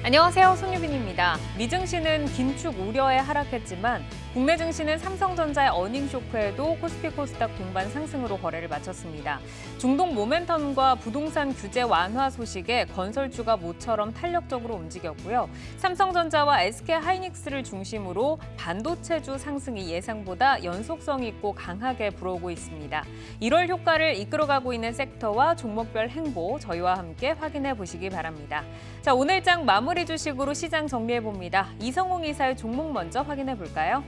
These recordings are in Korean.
안녕하세요. 손유빈입니다. 미 증시는 긴축 우려에 하락했지만 국내 증시는 삼성전자의 어닝 쇼크에도 코스피 코스닥 동반 상승으로 거래를 마쳤습니다. 중동 모멘텀과 부동산 규제 완화 소식에 건설주가 모처럼 탄력적으로 움직였고요. 삼성전자와 SK 하이닉스를 중심으로 반도체주 상승이 예상보다 연속성 있고 강하게 불어오고 있습니다. 1월 효과를 이끌어가고 있는 섹터와 종목별 행보 저희와 함께 확인해 보시기 바랍니다. 자, 오늘장 마무리 주식으로 시장 정리해 봅니다. 이성홍 이사의 종목 먼저 확인해 볼까요?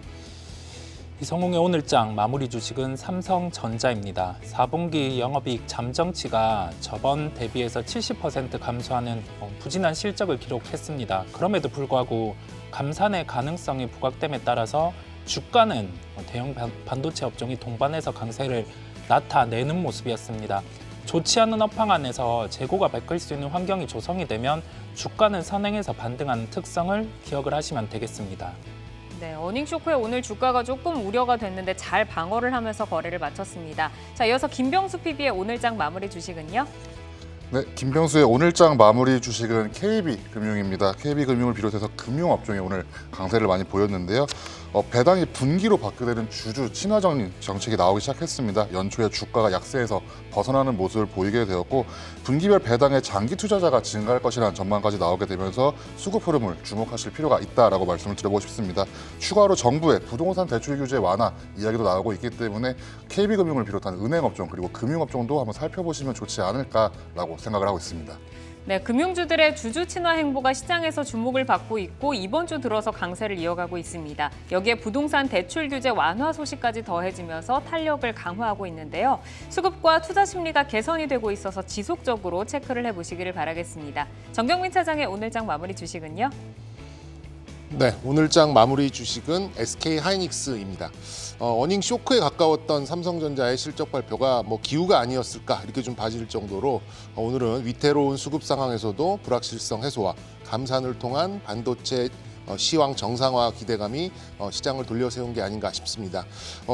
이성홍의 오늘장 마무리 주식은 삼성전자입니다. 4분기 영업이익 잠정치가 저번 대비해서 70% 감소하는 부진한 실적을 기록했습니다. 그럼에도 불구하고 감산의 가능성이 부각됨에 따라서 주가는 대형 반도체 업종이 동반해서 강세를 나타내는 모습이었습니다. 좋지 않은 업황 안에서 재고가 메꿀 수 있는 환경이 조성이 되면 주가는 선행해서 반등하는 특성을 기억을 하시면 되겠습니다. 네, 어닝 쇼크에 오늘 주가가 조금 우려가 됐는데 잘 방어를 하면서 거래를 마쳤습니다. 자, 이어서 김병수 PB의 오늘장 마무리 주식은요? 네, 김병수의 오늘장 마무리 주식은 KB금융입니다. KB금융을 비롯해서 금융업종이 오늘 강세를 많이 보였는데요. 배당이 분기로 받게 되는 주주 친화 정책이 나오기 시작했습니다. 연초에 주가가 약세에서 벗어나는 모습을 보이게 되었고 분기별 배당의 장기 투자자가 증가할 것이라는 전망까지 나오게 되면서 수급 흐름을 주목하실 필요가 있다라고 말씀을 드려보고 싶습니다. 추가로 정부의 부동산 대출 규제 완화 이야기도 나오고 있기 때문에 KB금융을 비롯한 은행업종 그리고 금융업종도 한번 살펴보시면 좋지 않을까라고 생각을 하고 있습니다. 네, 금융주들의 주주 친화 행보가 시장에서 주목을 받고 있고 이번 주 들어서 강세를 이어가고 있습니다. 여기에 부동산 대출 규제 완화 소식까지 더해지면서 탄력을 강화하고 있는데요. 수급과 투자 심리가 개선이 되고 있어서 지속적으로 체크를 해보시기를 바라겠습니다. 정경민 차장의 오늘장 마무리 주식은요? 네, 오늘장 마무리 주식은 SK 하이닉스입니다. 어닝 쇼크에 가까웠던 삼성전자의 실적 발표가 기우가 아니었을까 이렇게 좀 봐질 정도로 오늘은 위태로운 수급 상황에서도 불확실성 해소와 감산을 통한 반도체 시황 정상화 기대감이 시장을 돌려세운 게 아닌가 싶습니다.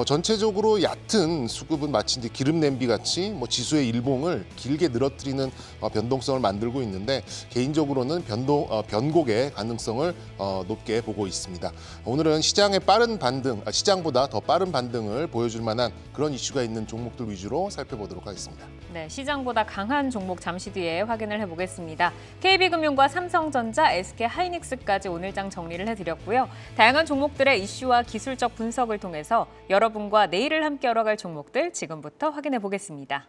전체적으로 얕은 수급은 마치 이제 기름 냄비 같이 지수의 일봉을 길게 늘어뜨리는 변동성을 만들고 있는데 개인적으로는 변곡의 가능성을 높게 보고 있습니다. 오늘은 시장의 빠른 반등, 시장보다 더 빠른 반등을 보여줄 만한 그런 이슈가 있는 종목들 위주로 살펴보도록 하겠습니다. 네, 시장보다 강한 종목 잠시 뒤에 확인을 해보겠습니다. KB금융과 삼성전자, SK 하이닉스까지 오늘장 정리를 해드렸고요. 다양한 종목들의 이슈와 기술적 분석을 통해서 여러분과 내일을 함께 열어갈 종목들 지금부터 확인해 보겠습니다.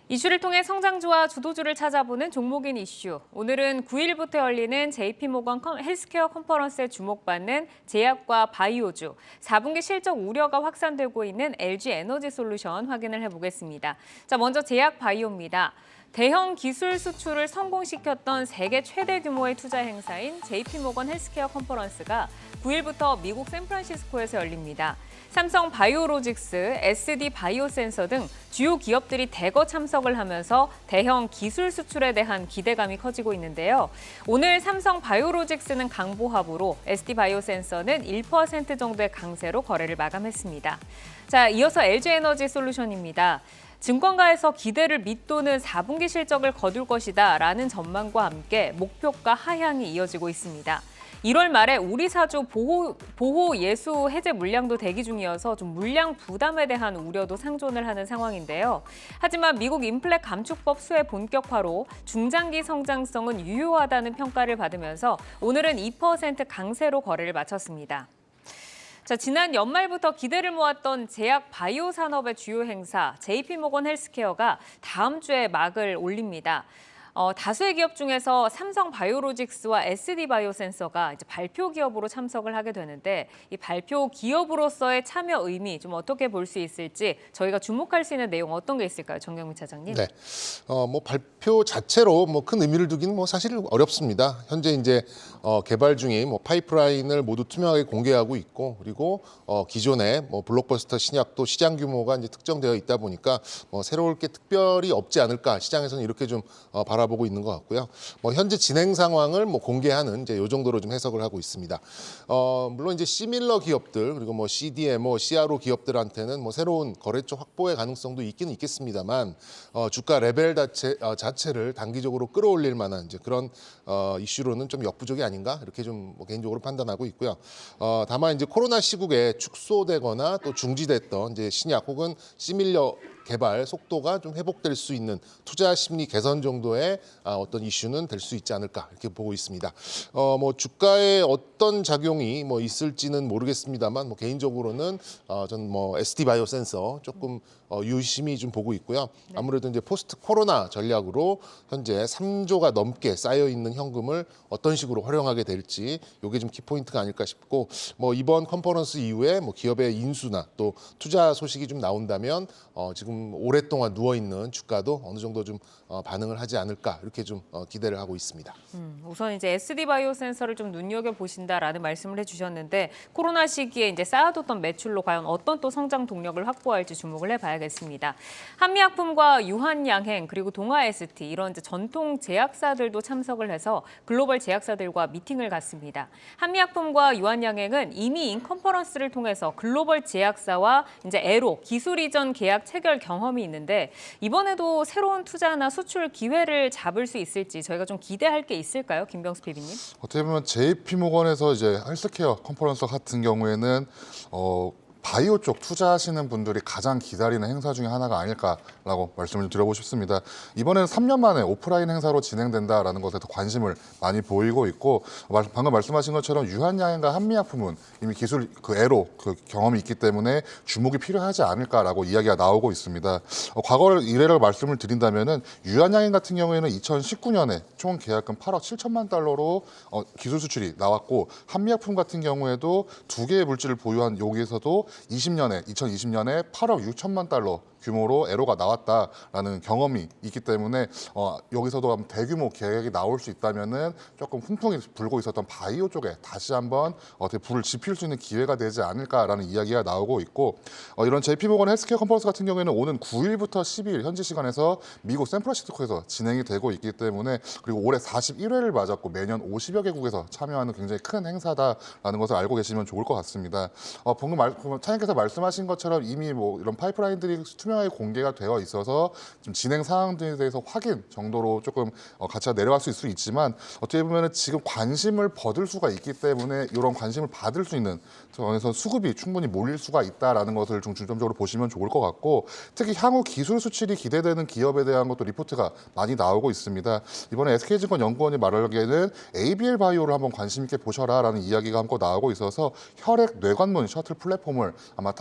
이슈를 통해 성장주와 주도주를 찾아보는 종목인 이슈. 오늘은 9일부터 열리는 JP모건 헬스케어 컨퍼런스에 주목받는 제약과 바이오주, 4분기 실적 우려가 확산되고 있는 LG에너지솔루션 확인을 해보겠습니다. 자, 먼저 제약 바이오입니다. 대형 기술 수출을 성공시켰던 세계 최대 규모의 투자 행사인 JP모건 헬스케어 컨퍼런스가 9일부터 미국 샌프란시스코에서 열립니다. 삼성 바이오로직스, SD 바이오센서 등 주요 기업들이 대거 참석을 하면서 대형 기술 수출에 대한 기대감이 커지고 있는데요. 오늘 삼성 바이오로직스는 강보합으로 SD 바이오센서는 1% 정도의 강세로 거래를 마감했습니다. 자, 이어서 LG에너지솔루션입니다. 증권가에서 기대를 밑도는 4분기 실적을 거둘 것이다 라는 전망과 함께 목표가 하향이 이어지고 있습니다. 1월 말에 우리 사주 보호 예수 해제 물량도 대기 중이어서 좀 물량 부담에 대한 우려도 상존을 하는 상황인데요. 하지만 미국 인플레 감축법 수혜 본격화로 중장기 성장성은 유효하다는 평가를 받으면서 오늘은 2% 강세로 거래를 마쳤습니다. 자, 지난 연말부터 기대를 모았던 제약 바이오 산업의 주요 행사 JP모건 헬스케어가 다음 주에 막을 올립니다. 다수의 기업 중에서 삼성 바이오로직스와 SD 바이오센서가 이제 발표 기업으로 참석을 하게 되는데 이 발표 기업으로서의 참여 의미 좀 어떻게 볼 수 있을지 저희가 주목할 수 있는 내용 어떤 게 있을까요, 정경민 차장님? 네, 뭐 발표 자체로 뭐 큰 의미를 두기는 뭐 사실 어렵습니다. 현재 이제 개발 중인 뭐 파이프라인을 모두 투명하게 공개하고 있고, 그리고 기존의 뭐 블록버스터 신약도 시장 규모가 이제 특정되어 있다 보니까 뭐 새로울 게 특별히 없지 않을까, 시장에서는 이렇게 좀 바라보고 있는 것 같고요. 뭐 현재 진행 상황을 뭐 공개하는 이제 요 정도로 좀 해석을 하고 있습니다. 물론 이제 시밀러 기업들, 그리고 뭐 CDMO, CRO 기업들한테는 뭐 새로운 거래처 확보의 가능성도 있기는 있겠습니다만 주가 레벨 자체를 단기적으로 끌어올릴 만한 이제 그런 이슈로는 좀 역부족이 아닌가, 이렇게 좀 뭐 개인적으로 판단하고 있고요. 다만 이제 코로나 시국에 축소되거나 또 중지됐던 이제 신약 혹은 시밀러 개발 속도가 좀 회복될 수 있는 투자 심리 개선 정도의 어떤 이슈는 될 수 있지 않을까, 이렇게 보고 있습니다. 뭐 주가에 어떤 작용이 뭐 있을지는 모르겠습니다만, 뭐 개인적으로는 저는 뭐 SD 바이오센서 조금 유심히 좀 보고 있고요. 아무래도 이제 포스트 코로나 전략으로 현재 3조가 넘게 쌓여 있는 현금을 어떤 식으로 활용하게 될지, 이게 좀 키포인트가 아닐까 싶고, 뭐 이번 컨퍼런스 이후에 뭐 기업의 인수나 또 투자 소식이 좀 나온다면 지금 오랫동안 누워 있는 주가도 어느 정도 좀 반응을 하지 않을까, 이렇게 좀 기대를 하고 있습니다. 우선 이제 SD 바이오센서를 좀 눈여겨 보신다라는 말씀을 해주셨는데 코로나 시기에 이제 쌓아뒀던 매출로 과연 어떤 또 성장 동력을 확보할지 주목을 해봐야겠습니다. 한미약품과 유한양행 그리고 동아ST 이런 이제 전통 제약사들도 참석을 해서 글로벌 제약사들과 미팅을 갖습니다. 한미약품과 유한양행은 이미 인컨퍼런스를 통해서 글로벌 제약사와 이제 에로 기술 이전 계약 체결 경험이 있는데 이번에도 새로운 투자나 수출 기회를 잡을 수 있을지 저희가 좀 기대할 게 있을까요, 김병수 PB님? 어떻게 보면 JP모건에서 이제 헬스케어 컨퍼런스 같은 경우에는 바이오 쪽 투자하시는 분들이 가장 기다리는 행사 중에 하나가 아닐까라고 말씀을 좀 드려보고 싶습니다. 이번에는 3년 만에 오프라인 행사로 진행된다라는 것에 더 관심을 많이 보이고 있고, 방금 말씀하신 것처럼 유한양행과 한미약품은 이미 기술 에로 경험이 있기 때문에 주목이 필요하지 않을까라고 이야기가 나오고 있습니다. 과거 이래로 말씀을 드린다면은 유한양행 같은 경우에는 2019년에 총 계약금 8억 7천만 달러로 기술 수출이 나왔고, 한미약품 같은 경우에도 두 개의 물질을 보유한 여기에서도 2020년에 8억 6천만 달러 규모로 에로가 나왔다라는 경험이 있기 때문에 여기서도 대규모 계획이 나올 수 있다면은 조금 훈풍이 불고 있었던 바이오 쪽에 다시 한번 어떻게 불을 지필 수 있는 기회가 되지 않을까라는 이야기가 나오고 있고, 이런 JP모건 헬스케어 컨퍼런스 같은 경우에는 오는 9일부터 10일 현지 시간에서 미국 샌프란시스코에서 진행이 되고 있기 때문에, 그리고 올해 41회를 맞았고 매년 50여 개국에서 참여하는 굉장히 큰 행사다라는 것을 알고 계시면 좋을 것 같습니다. 방금 차장님께서 말씀하신 것처럼 이미 뭐 이런 파이프라인들이 투명하게 공개가 되어 있어서 좀 진행 사항들에 대해서 확인 정도로 조금 가치가 내려갈 수 있지만, 어떻게 보면 지금 관심을 받을 수가 있기 때문에 이런 관심을 받을 수 있는 그래서 수급이 충분히 몰릴 수가 있다라는 것을 좀 중점적으로 보시면 좋을 것 같고, 특히 향후 기술 수출이 기대되는 기업에 대한 것도 리포트가 많이 나오고 있습니다. 이번에 SK증권 연구원이 말하기에는 ABL 바이오를 한번 관심 있게 보셔라라는 이야기가 함께 나오고 있어서 혈액 뇌관문 셔틀 플랫폼을 아마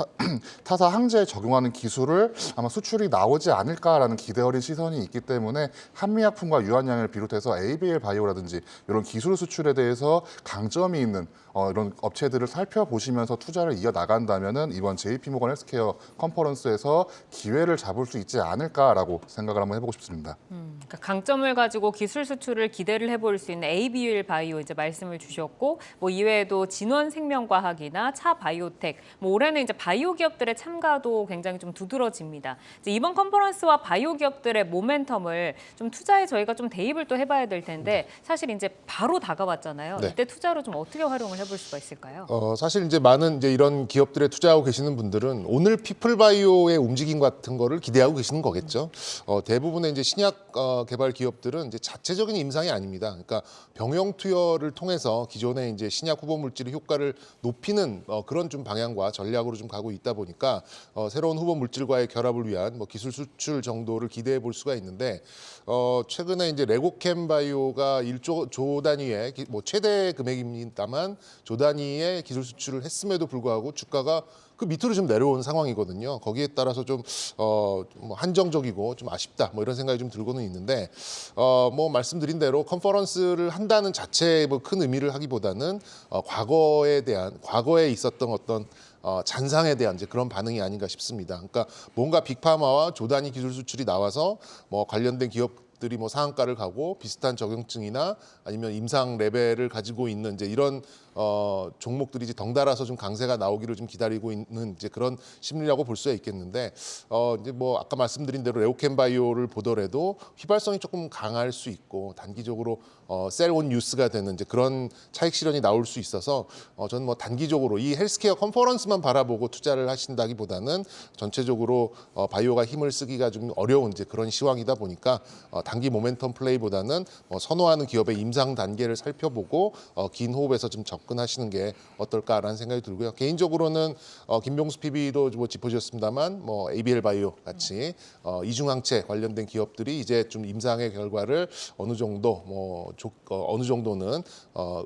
타사 항제에 적용하는 기술을 아마 수출이 나오지 않을까라는 기대 어린 시선이 있기 때문에 한미약품과 유한양을 비롯해서 ABL 바이오라든지 이런 기술 수출에 대해서 강점이 있는 이런 업체들을 살펴보시면서 투자를 이어나간다면은 이번 JP모건 헬스케어 컨퍼런스에서 기회를 잡을 수 있지 않을까라고 생각을 한번 해보고 싶습니다. 그러니까 강점을 가지고 기술 수출을 기대를 해볼 수 있는 ABL 바이오 이제 말씀을 주셨고, 뭐 이외에도 진원생명과학이나 차바이오텍, 뭐 올해는 이제 바이오 기업들의 참가도 굉장히 좀 두드러집니다. 이제 이번 컨퍼런스와 바이오 기업들의 모멘텀을 좀 투자에 저희가 좀 대입을 또 해봐야 될 텐데 사실 이제 바로 다가왔잖아요. 네. 이때 투자로 좀 어떻게 활용을 해볼 수가 있을까요? 사실 이제 많은 이제 이런 기업들에 투자하고 계시는 분들은 오늘 피플바이오의 움직임 같은 거를 기대하고 계시는 거겠죠. 대부분의 이제 신약 개발 기업들은 이제 자체적인 임상이 아닙니다. 그러니까 병용 투여를 통해서 기존의 이제 신약 후보 물질의 효과를 높이는 그런 좀 방향과 전략으로 좀 가고 있다 보니까 새로운 후보 물질과의 결합을 위한 뭐 기술 수출 정도를 기대해 볼 수가 있는데 최근에 이제 레고캠 바이오가 1조 단위의 뭐 최대 금액입니다만 조 단위의 기술 수출을 했음에도 불구하고 주가가 그 밑으로 좀 내려온 상황이거든요. 거기에 따라서 좀 뭐 한정적이고 좀 아쉽다 뭐 이런 생각이 좀 들고는 있는데 뭐 말씀드린 대로 컨퍼런스를 한다는 자체에 뭐 큰 의미를 하기보다는 과거에 있었던 어떤 잔상에 대한 이제 그런 반응이 아닌가 싶습니다. 그러니까 뭔가 빅파마와 조단위 기술 수출이 나와서 뭐 관련된 기업들이 뭐 상한가를 가고 비슷한 적용증이나 아니면 임상 레벨을 가지고 있는 이제 이런 종목들이 이제 덩달아서 좀 강세가 나오기를 좀 기다리고 있는 이제 그런 심리라고 볼 수가 있겠는데 이제 뭐 아까 말씀드린 대로 레오캠 바이오를 보더라도 휘발성이 조금 강할 수 있고 단기적으로 셀온 뉴스가 되는 이제 그런 차익 실현이 나올 수 있어서 저는 뭐 단기적으로 이 헬스케어 컨퍼런스만 바라보고 투자를 하신다기보다는 전체적으로 바이오가 힘을 쓰기가 좀 어려운 이제 그런 시황이다 보니까 단기 모멘텀 플레이보다는 선호하는 기업의 임상 단계를 살펴보고 긴 호흡에서 좀 접근하시는 게 어떨까라는 생각이 들고요. 개인적으로는 김병수 PB도 뭐 짚어주셨습니다만 뭐 ABL 바이오 같이 이중항체 관련된 기업들이 이제 좀 임상의 결과를 어느 정도는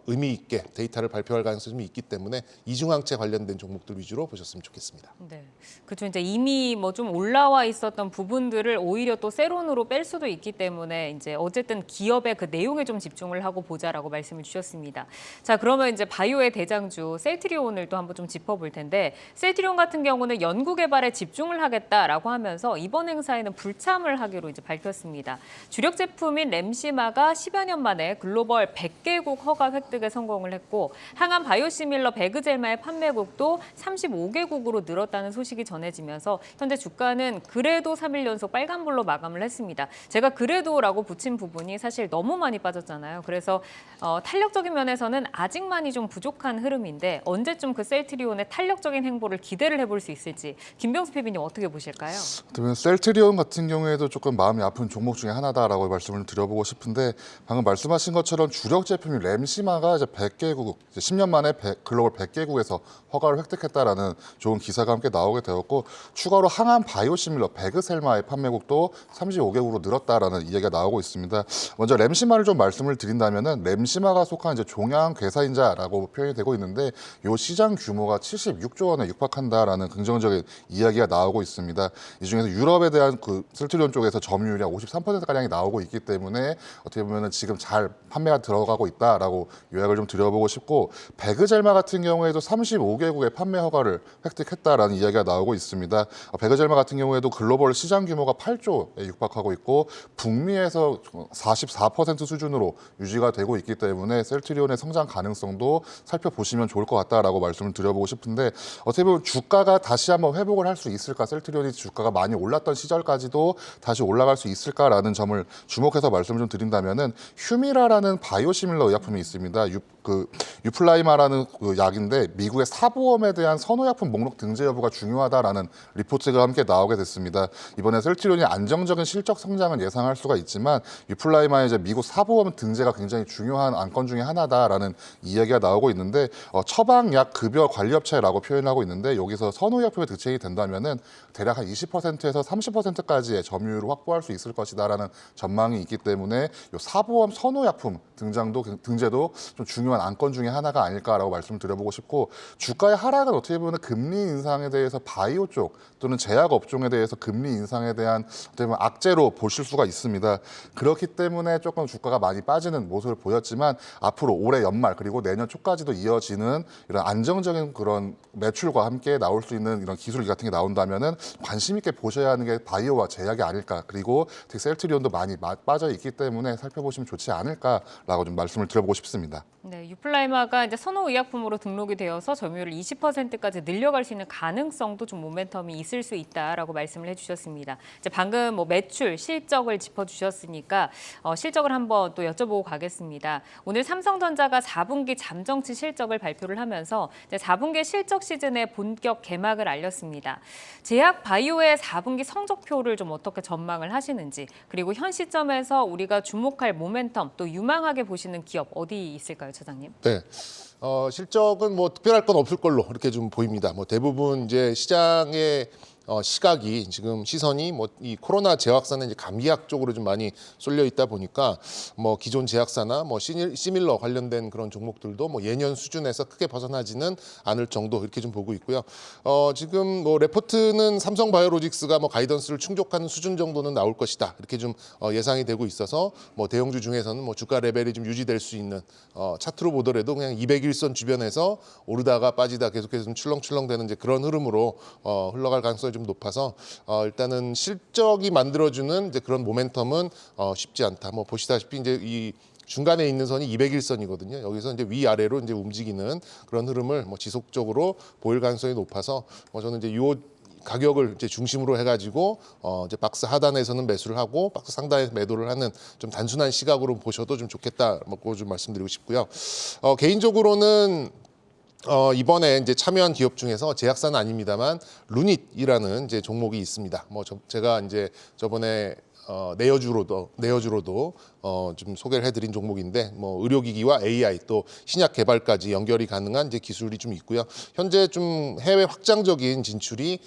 의미 있게 데이터를 발표할 가능성이 좀 있기 때문에 이중항체 관련된 종목들 위주로 보셨으면 좋겠습니다. 네, 그렇죠. 이제 이미 뭐 좀 올라와 있었던 부분들을 오히려 또 세론으로 뺄 수도 있기 때문에 이제 어쨌든 기업의 그 내용에 좀 집중을 하고 보자라고 말씀을 주셨습니다. 자, 그러면 이제 바이오의 대장주 셀트리온을 또 한번 좀 짚어볼 텐데 셀트리온 같은 경우는 연구 개발에 집중을 하겠다라고 하면서 이번 행사에는 불참을 하기로 이제 밝혔습니다. 주력 제품인 램시마가 10여 년 만에 글로벌 100개국 허가 획득에 성공을 했고 항암 바이오시밀러 베그젤마의 판매국도 35개국으로 늘었다는 소식이 전해지면서 현재 주가는 그래도 3일 연속 빨간불로 마감을 했습니다. 제가 그래도라고 붙인 부분이 사실 너무 많이 빠졌잖아요. 그래서 탄력적인 면에서는 아직만이 좀 부족한 흐름인데 언제쯤 그 셀트리온의 탄력적인 행보를 기대를 해볼 수 있을지 김병수 PB님 어떻게 보실까요? 그러면 셀트리온 같은 경우에도 조금 마음이 아픈 종목 중에 하나다라고 말씀을 드려보고 싶은데 방금 말씀하신 것처럼 주력 제품인 램시마가 이제 100개국, 이제 10년 만에 글로벌 100개국에서 허가를 획득했다라는 좋은 기사가 함께 나오게 되었고 추가로 항암 바이오시밀러 베그셀마의 판매국도 35개국으로 늘었다라는 이야기가 나오고 있습니다. 먼저 램시마를 좀 말씀을 드린다면은 램시마가 속한 이제 종양 괴사인자라고 표현이 되고 있는데 이 시장 규모가 76조 원에 육박한다라는 긍정적인 이야기가 나오고 있습니다. 이 중에서 유럽에 대한 그 셀트리온 쪽에서 점유율이 한 53%가량이 나오고 있기 때문에 어떻게 보면은 지금 잘 판매가 들어가고 있다라고 요약을 좀 드려보고 싶고 베그젤마 같은 경우에도 35개국의 판매 허가를 획득했다라는 이야기가 나오고 있습니다. 베그젤마 같은 경우에도 글로벌 시장 규모가 8조에 육박하고 있고 북미에서 44% 수준으로 유지가 되고 있기 때문에 셀트리온의 성장 가능성도 살펴보시면 좋을 것 같다라고 말씀을 드려보고 싶은데 어떻게 보면 주가가 다시 한번 회복을 할 수 있을까? 셀트리온이 주가가 많이 올랐던 시절까지도 다시 올라갈 수 있을까라는 점을 주목해서 말씀을 좀 드린다면은 휴미라라는 바이오시밀러 의약품이 있습니다. 유플라이마라는 그 약인데 미국의 사보험에 대한 선호약품 목록 등재 여부가 중요하다라는 리포트가 함께 나오게 됐습니다. 이번에 셀트리온이 안정적인 실적 성장은 예상할 수가 있지만 유플라이마의 이제 미국 사보험 등재가 굉장히 중요한 안건 중에 하나다라는 이야기가 나오고 있는데 처방약 급여 관리업체라고 표현하고 있는데 여기서 선호약품에 득책이 된다면은 대략 한 20%에서 30%까지의 점유율을 확보할 수 있을 것이다라는 전망이 있기 때문에 이 사보험 선호약품 등재도 좀 중요한 안건 중에 하나가 아닐까라고 말씀을 드려보고 싶고 주가의 하락은 어떻게 보면 금리 인상에 대해서 바이오 쪽 또는 제약 업종에 대해서 금리 인상에 대한 어떻게 보면 악재로 보실 수가 있습니다. 그렇기 때문에 조금 주가가 많이 빠지는 모습을 보였지만 앞으로 올해 연말 그리고 내년 초까지도 이어지는 이런 안정적인 그런 매출과 함께 나올 수 있는 이런 기술 같은 게 나온다면은 관심 있게 보셔야 하는 게 바이오와 제약이 아닐까. 그리고 특히 셀트리온도 많이 빠져 있기 때문에 살펴보시면 좋지 않을까라고 좀 말씀을 드려보고 싶습니다. 네, 유플라이마가 이제 선호 의약품으로 등록이 되어서 점유율을 20%까지 늘려갈 수 있는 가능성도 좀 모멘텀이 있을 수 있다라고 말씀을 해주셨습니다. 이제 방금 뭐 매출, 실적을 짚어주셨으니까 실적을 한번 또 여쭤보고 가겠습니다. 오늘 삼성전자가 4분기 잠정치 실적을 발표를 하면서 이제 4분기 실적 시즌의 본격 개막을 알렸습니다. 제약 바이오의 4분기 성적표를 좀 어떻게 전망을 하시는지 그리고 현 시점에서 우리가 주목할 모멘텀 또 유망하게 보시는 기업 어디 있을까요, 차장님? 네. 실적은 뭐 특별할 건 없을 걸로 이렇게 좀 보입니다. 뭐 대부분 이제 시장의 시각이 지금 시선이 뭐 이 코로나 재확산의 이제 감기약 쪽으로 좀 많이 쏠려 있다 보니까 뭐 기존 제약사나 뭐 시밀러 관련된 그런 종목들도 뭐 예년 수준에서 크게 벗어나지는 않을 정도 이렇게 좀 보고 있고요. 지금 뭐 레포트는 삼성바이오로직스가 뭐 가이던스를 충족하는 수준 정도는 나올 것이다 이렇게 좀 예상이 되고 있어서 뭐 대형주 중에서는 뭐 주가 레벨이 좀 유지될 수 있는 차트로 보더라도 그냥 200일선 주변에서 오르다가 빠지다 계속해서 좀 출렁출렁되는 이제 그런 흐름으로 흘러갈 가능성이 좀 높아서 일단은 실적이 만들어주는 이제 그런 모멘텀은 쉽지 않다. 뭐 보시다시피 이제 이 중간에 있는 선이 200일선이거든요. 여기서 이제 위아래로 이제 움직이는 그런 흐름을 뭐 지속적으로 보일 가능성이 높아서 저는 이제 요 가격을 이제 중심으로 해가지고 이제 박스 하단에서는 매수를 하고 박스 상단에서 매도를 하는 좀 단순한 시각으로 보셔도 좀 좋겠다. 뭐 좀 말씀드리고 싶고요. 개인적으로는 이번에 이제 참여한 기업 중에서 제약사는 아닙니다만 루닛이라는 이제 종목이 있습니다. 뭐 제가 이제 저번에 내여주로도 좀 소개를 해드린 종목인데 뭐 의료기기와 AI 또 신약 개발까지 연결이 가능한 이제 기술이 좀 있고요. 현재 좀 해외 확장적인 진출이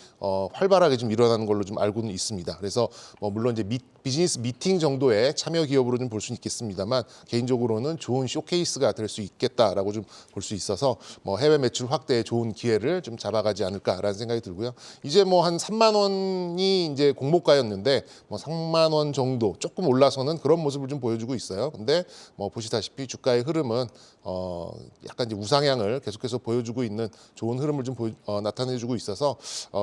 활발하게 좀 일어나는 걸로 좀 알고는 있습니다. 그래서 뭐 물론 이제 비즈니스 미팅 정도의 참여 기업으로 좀 볼 수는 있겠습니다만 개인적으로는 좋은 쇼케이스가 될 수 있겠다라고 좀 볼 수 있어서 뭐 해외 매출 확대에 좋은 기회를 좀 잡아가지 않을까라는 생각이 들고요. 이제 뭐 한 3만 원이 이제 공모가였는데 뭐 3만 원 정도 조금 올라서는 그런 모습을 좀 보여주고 있어요. 근데 뭐 보시다시피 주가의 흐름은 약간 이제 우상향을 계속해서 보여주고 있는 좋은 흐름을 좀 나타내주고 있어서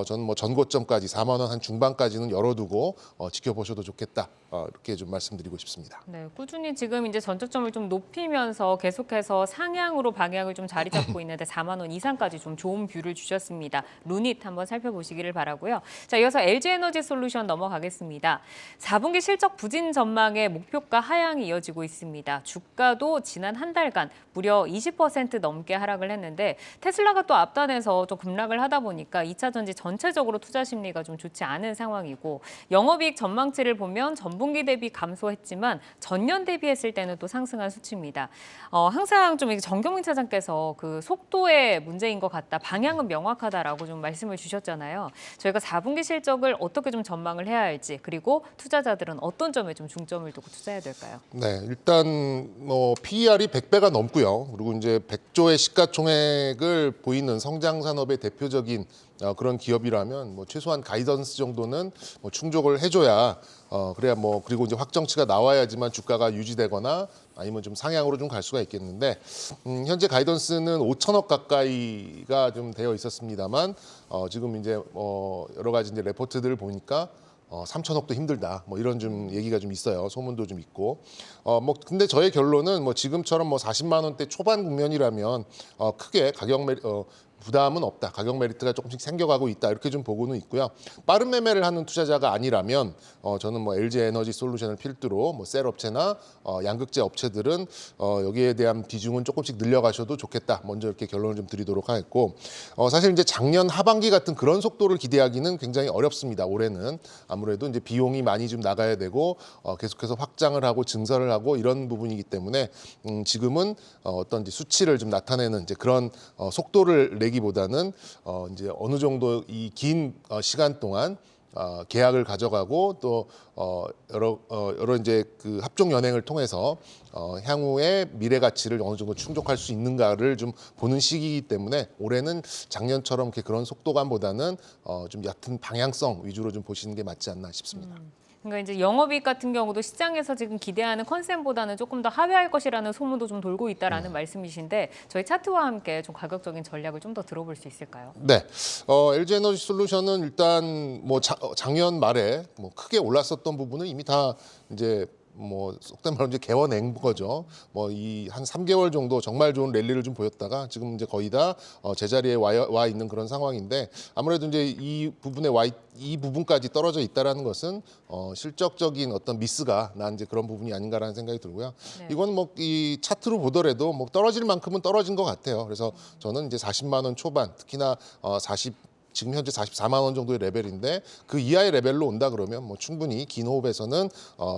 저는 뭐 전고점까지 4만 원 한 중반까지는 열어두고 지켜보셔도 좋겠다. 이렇게 좀 말씀드리고 싶습니다. 네, 꾸준히 지금 이제 전저점을 좀 높이면서 계속해서 상향으로 방향을 좀 자리 잡고 있는데 4만 원 이상까지 좀 좋은 뷰를 주셨습니다. 루닛 한번 살펴보시기를 바라고요. 자, 이어서 LG에너지솔루션 넘어가겠습니다. 4분기 실적 부진 전망에 목표가 하향이 이어지고 있습니다. 주가도 지난 한 달간 무려 20% 넘게 하락을 했는데 테슬라가 또 앞단에서 좀 급락을 하다 보니까 2차 전지 전체적으로 투자 심리가 좀 좋지 않은 상황이고 영업이익 전망치를 보면 전분기 대비 감소했지만 전년 대비했을 때는 또 상승한 수치입니다. 항상 좀 정경민 차장께서 그 속도의 문제인 것 같다, 방향은 명확하다라고 좀 말씀을 주셨잖아요. 저희가 4분기 실적을 어떻게 좀 전망을 해야 할지 그리고 투자자들은 어떤 점에 좀 중점을 두고 투자해야 될까요? 네, 일단 뭐 PER이 100배가 넘고요. 그리고 이제 100조의 시가총액을 보이는 성장 산업의 대표적인 그런 기업이라면 뭐 최소한 가이던스 정도는 뭐 충족을 해줘야 그래야 뭐 그리고 이제 확정치가 나와야지만 주가가 유지되거나 아니면 좀 상향으로 좀 갈 수가 있겠는데 현재 가이던스는 5천억 가까이가 좀 되어 있었습니다만 지금 이제 여러 가지 이제 레포트들을 보니까 3천억도 힘들다. 뭐 이런 좀 얘기가 좀 있어요. 소문도 좀 있고. 뭐 근데 저의 결론은 뭐 지금처럼 뭐 40만 원대 초반 국면이라면 크게 부담은 없다. 가격 메리트가 조금씩 생겨가고 있다. 이렇게 좀 보고는 있고요. 빠른 매매를 하는 투자자가 아니라면 저는 뭐 LG 에너지 솔루션을 필두로 뭐 셀 업체나 양극재 업체들은 여기에 대한 비중은 조금씩 늘려가셔도 좋겠다. 먼저 이렇게 결론을 좀 드리도록 하겠고 사실 이제 작년 하반기 같은 그런 속도를 기대하기는 굉장히 어렵습니다. 올해는 아무래도 이제 비용이 많이 좀 나가야 되고 계속해서 확장을 하고 증설을 하고 이런 부분이기 때문에 지금은 어떤 이제 수치를 좀 나타내는 이제 그런 속도를 내기보다는 이제 어느 정도 이 긴 시간 동안 계약을 가져가고 또 여러 이제 그 합종 연행을 통해서 향후의 미래 가치를 어느 정도 충족할 수 있는가를 좀 보는 시기이기 때문에 올해는 작년처럼 그런 속도감보다는 좀 얕은 방향성 위주로 좀 보시는 게 맞지 않나 싶습니다. 그러니까 이제 영업이익 같은 경우도 시장에서 지금 기대하는 컨센보다는 조금 더 하회할 것이라는 소문도 좀 돌고 있다라는 말씀이신데 저희 차트와 함께 좀 가격적인 전략을 좀 더 들어볼 수 있을까요? 네, LG 에너지 솔루션은 일단 뭐 작년 말에 뭐 크게 올랐었던 부분은 이미 다 이제 뭐 속된 말로 이제 개워낸 거죠. 뭐 이 한 3개월 정도 정말 좋은 랠리를 좀 보였다가 지금 이제 거의 다 제자리에 와 있는 그런 상황인데 아무래도 이제 이 부분까지 떨어져 있다라는 것은 실적적인 어떤 미스가 난 이제 그런 부분이 아닌가라는 생각이 들고요. 네. 이건 뭐 이 차트로 보더라도 뭐 떨어질 만큼은 떨어진 것 같아요. 그래서 저는 이제 40만 원 초반 특히나 40 지금 현재 44만 원 정도의 레벨인데 그 이하의 레벨로 온다 그러면 뭐 충분히 긴 호흡에서는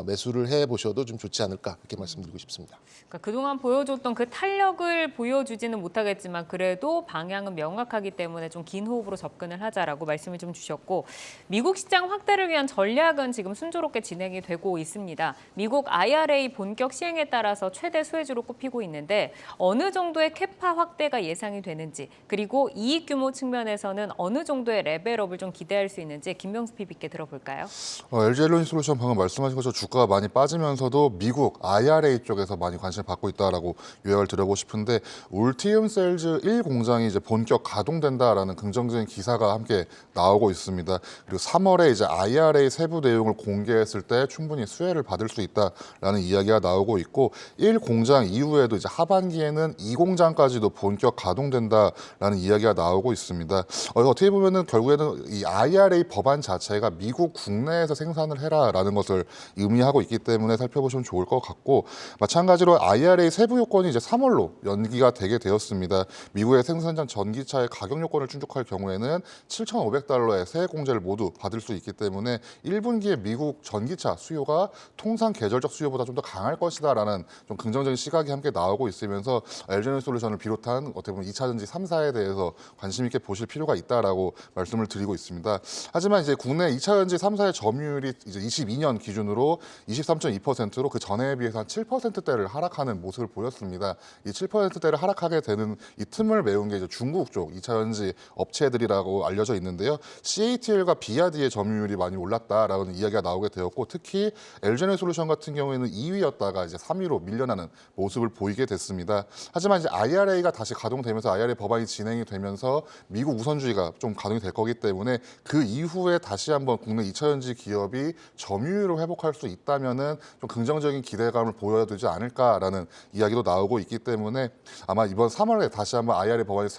매수를 해보셔도 좀 좋지 않을까 이렇게 말씀드리고 싶습니다. 그러니까 그동안 보여줬던 그 탄력을 보여주지는 못하겠지만 그래도 방향은 명확하기 때문에 좀 긴 호흡으로 접근을 하자라고 말씀을 좀 주셨고, 미국 시장 확대를 위한 전략은 지금 순조롭게 진행이 되고 있습니다. 미국 IRA 본격 시행에 따라서 최대 수혜주로 꼽히고 있는데 어느 정도의 캐파 확대가 예상이 되는지, 그리고 이익 규모 측면에서는 어느 정도의 레벨업을 좀 기대할 수 있는지 김명수 PB께 들어볼까요? LG엘로인솔루션 방금 말씀하신 것처럼 주가가 많이 빠지면서도 미국 IRA 쪽에서 많이 관심을 받고 있다라고 요약을 드려보고 싶은데, 울티움 셀즈 1 공장이 이제 본격 가동된다라는 긍정적인 기사가 함께 나오고 있습니다. 그리고 3월에 이제 IRA 세부 내용을 공개했을 때 충분히 수혜를 받을 수 있다라는 이야기가 나오고 있고, 1 공장 이후에도 이제 하반기에는 2 공장까지도 본격 가동된다라는 이야기가 나오고 있습니다. 어떻게 보면은 결국에는 이 IRA 법안 자체가 미국 국내에서 생산을 해라라는 것을 의미하고 있기 때문에 살펴보시면 좋을 것 같고, 마찬가지로 IRA 세부 요건이 이제 3월로 연기가 되게 되었습니다. 미국의 생산장 전기차의 가격 요건을 충족할 경우에는 $7,500의 세액 공제를 모두 받을 수 있기 때문에 1분기에 미국 전기차 수요가 통상 계절적 수요보다 좀 더 강할 것이다라는 좀 긍정적인 시각이 함께 나오고 있으면서 LG엔솔루션을 비롯한 어떻게 보면 2차전지 3사에 대해서 관심 있게 보실 필요가 있다라고 말씀을 드리고 있습니다. 하지만 이제 국내 2차전지 3사의 점유율이 이제 22년 기준으로 23.2%로 그 전에 비해서 한 7%대를 하락하는 모습을 보였습니다. 이 7%대를 하락하게 되는 이 틈을 메운 게 이제 중국 쪽 2차전지 업체들이라고 알려져 있는데요. CATL과 비아디의 점유율이 많이 올랐다라는 이야기가 나오게 되었고, 특히 LG엔솔루션 같은 경우에는 2위였다가 이제 3위로 밀려나는 모습을 보이게 됐습니다. 하지만 이제 IRA가 다시 가동되면서 IRA 법안이 진행이 되면서 미국 우선주의가 좀 가동이 될 거기 때문에 그 이후에 다시 한번 국내 2차전지 기업이 점유율을 회복할 수 있다면은 좀 긍정적인 기대감을 보여야 되지 않을까라는 이야기도 나오고 있기 때문에 아마 이번 3월에 다시 한번 IRA 법안의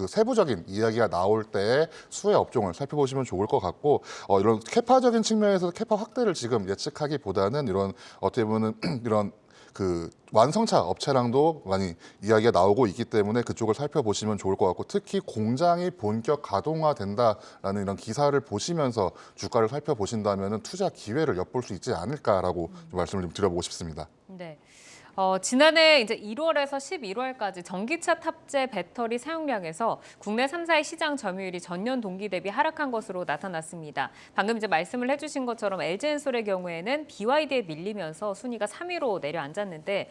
세부적인 이야기가 나올 때 수혜 업종을 살펴보시면 좋을 것 같고, 이런 캐파적인 측면에서 캐파 확대를 지금 예측하기보다는 이런 어떻게 보면 이런 그 완성차 업체랑도 많이 이야기가 나오고 있기 때문에 그쪽을 살펴보시면 좋을 것 같고, 특히 공장이 본격 가동화된다라는 이런 기사를 보시면서 주가를 살펴보신다면 투자 기회를 엿볼 수 있지 않을까라고 좀 말씀을 좀 드려보고 싶습니다. 네. 지난해 이제 1월에서 11월까지 전기차 탑재 배터리 사용량에서 국내 3사의 시장 점유율이 전년 동기 대비 하락한 것으로 나타났습니다. 방금 이제 말씀을 해주신 것처럼 LG엔솔의 경우에는 BYD에 밀리면서 순위가 3위로 내려앉았는데,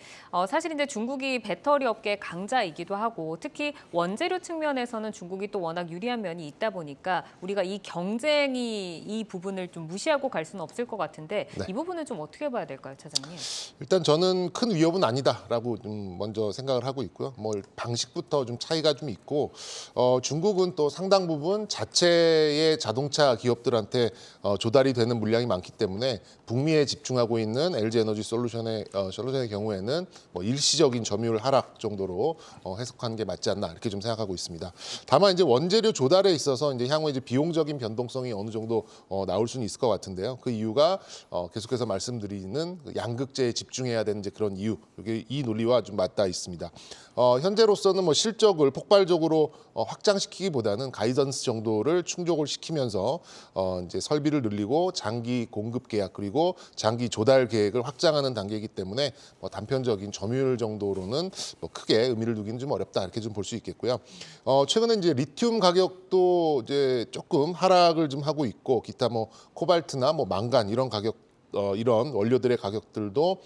사실 이제 중국이 배터리 업계 강자이기도 하고, 특히 원재료 측면에서는 중국이 또 워낙 유리한 면이 있다 보니까 우리가 이 경쟁이 이 부분을 좀 무시하고 갈 수는 없을 것 같은데, 네. 이 부분은 좀 어떻게 봐야 될까요, 차장님? 일단 저는 큰 위협은 아니다라고 좀 먼저 생각을 하고 있고요. 뭐 방식부터 좀 차이가 좀 있고, 중국은 또 상당 부분 자체의 자동차 기업들한테 조달이 되는 물량이 많기 때문에 북미에 집중하고 있는 LG에너지솔루션의 경우에는 뭐 일시적인 점유율 하락 정도로 해석하는 게 맞지 않나 이렇게 좀 생각하고 있습니다. 다만 이제 원재료 조달에 있어서 이제 향후에 이제 비용적인 변동성이 어느 정도 나올 수는 있을 것 같은데요. 그 이유가 계속해서 말씀드리는 그 양극재에 집중해야 되는 이제 그런 이유, 이게 이 논리와 좀 맞닿아 있습니다. 현재로서는 뭐 실적을 폭발적으로 확장시키기보다는 가이던스 정도를 충족을 시키면서 이제 설비를 늘리고 장기 공급 계약 그리고 장기 조달 계획을 확장하는 단계이기 때문에 뭐 단편적인 점유율 정도로는 뭐 크게 의미를 두기는 좀 어렵다 이렇게 좀 볼 수 있겠고요. 최근에 이제 리튬 가격도 이제 조금 하락을 좀 하고 있고, 기타 뭐 코발트나 뭐 망간 이런 가격 이런 원료들의 가격들도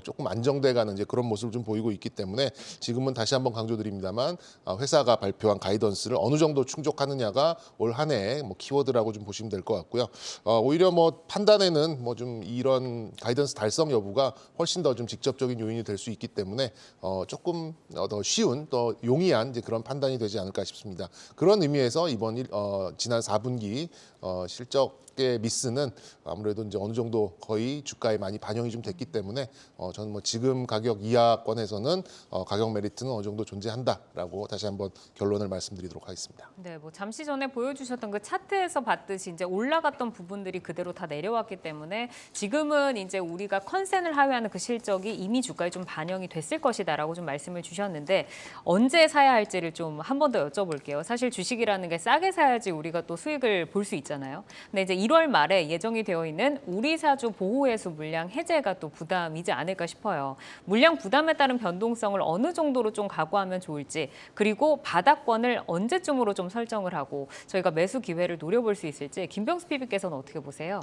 조금 안정돼가는 이제 그런 모습을 좀 보이고 있기 때문에 지금은 다시 한번 강조드립니다만 회사가 발표한 가이던스를 어느 정도 충족하느냐가 올 한 해의 뭐 키워드라고 좀 보시면 될 것 같고요. 오히려 뭐 판단에는 뭐 좀 이런 가이던스 달성 여부가 훨씬 더 좀 직접적인 요인이 될 수 있기 때문에 조금 더 쉬운 더 용이한 이제 그런 판단이 되지 않을까 싶습니다. 그런 의미에서 이번 지난 4분기 실적 의 미스는 아무래도 이제 어느 정도 거의 주가에 많이 반영이 좀 됐기 때문에 저는 뭐 지금 가격 이하권에서는 가격 메리트는 어느 정도 존재한다라고 다시 한번 결론을 말씀드리도록 하겠습니다. 네, 뭐 잠시 전에 보여주셨던 그 차트에서 봤듯이 이제 올라갔던 부분들이 그대로 다 내려왔기 때문에 지금은 이제 우리가 컨센을 하회하는 그 실적이 이미 주가에 좀 반영이 됐을 것이다라고 좀 말씀을 주셨는데 언제 사야 할지를 좀 한 번 더 여쭤볼게요. 사실 주식이라는 게 싸게 사야지 우리가 또 수익을 볼 수 있잖아요. 근데 이제 1월 말에 예정이 되어 있는 우리사주 보호회수 물량 해제가 또 부담이지 않을까 싶어요. 물량 부담에 따른 변동성을 어느 정도로 좀 각오하면 좋을지, 그리고 바닥권을 언제쯤으로 좀 설정을 하고 저희가 매수 기회를 노려볼 수 있을지 김병수 PB께서는 어떻게 보세요?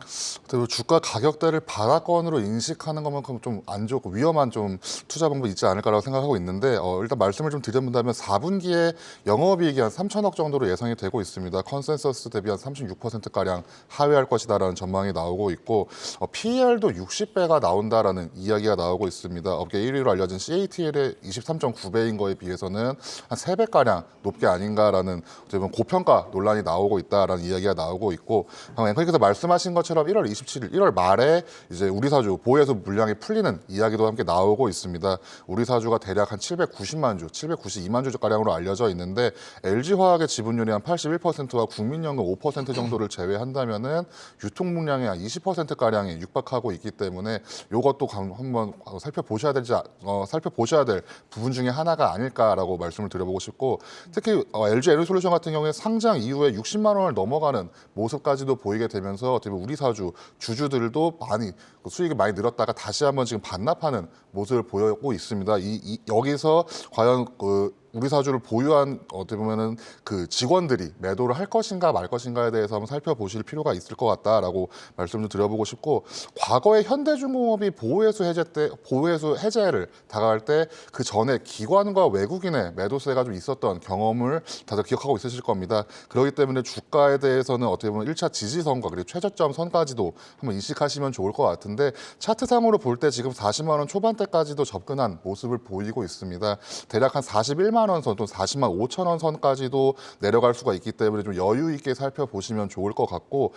그리고 주가 가격대를 바닥권으로 인식하는 것만큼 좀 안 좋고 위험한 좀 투자 방법이 있지 않을까라고 생각하고 있는데 일단 말씀을 좀 드려본다면 4분기에 영업이익이 한 3천억 정도로 예상이 되고 있습니다. 컨센서스 대비 한 36%가량 하회할 것이다라는 전망이 나오고 있고 PER도 60배가 나온다라는 이야기가 나오고 있습니다. 업계 1위로 알려진 CATL의 23.9배인 거에 비해서는 한 3배가량 높게 아닌가라는 고평가 논란이 나오고 있다라는 이야기가 나오고 있고 방금 앵커님께서 말씀하신 것처럼 1월 27일, 1월 말에 이제 우리사주 보호해서 물량이 풀리는 이야기도 함께 나오고 있습니다. 우리사주가 대략 한 790만 주, 792만 주 가량으로 알려져 있는데 LG화학의 지분율이 한 81%와 국민연금 5% 정도를 제외한다면은 유통 물량이 한 20%가량에 육박하고 있기 때문에 이것도 한번 살펴보셔야 될 부분 중에 하나가 아닐까라고 말씀을 드려보고 싶고 특히 LG 에너지솔루션 같은 경우에 상장 이후에 60만 원을 넘어가는 모습까지도 보이게 되면서 어떻게 보면 우리사주 주주들도 많이 수익이 많이 늘었다가 다시 한번 지금 반납하는 모습을 보이고 있습니다. 여기서 과연 우리사주를 보유한 어떻게 보면은 그 직원들이 매도를 할 것인가 말 것인가에 대해서 한번 살펴보실 필요가 있을 것 같다라고 말씀 좀 드려보고 싶고 과거에 현대중공업이 보호회수 해제를 다가갈 때 그 전에 기관과 외국인의 매도세가 좀 있었던 경험을 다들 기억하고 있으실 겁니다. 그렇기 때문에 주가에 대해서는 어떻게 보면 1차 지지선과 그리고 최저점 선까지도 한번 인식하시면 좋을 것 같은데 차트상으로 볼 때 지금 40만 원 초반대까지도 접근한 모습을 보이고 있습니다. 대략 한 41만 원 선, 또 40만 5천 원 선까지도 내려갈 수가 있기 때문에 좀 여유 있게 살펴보시면 좋을 것 같고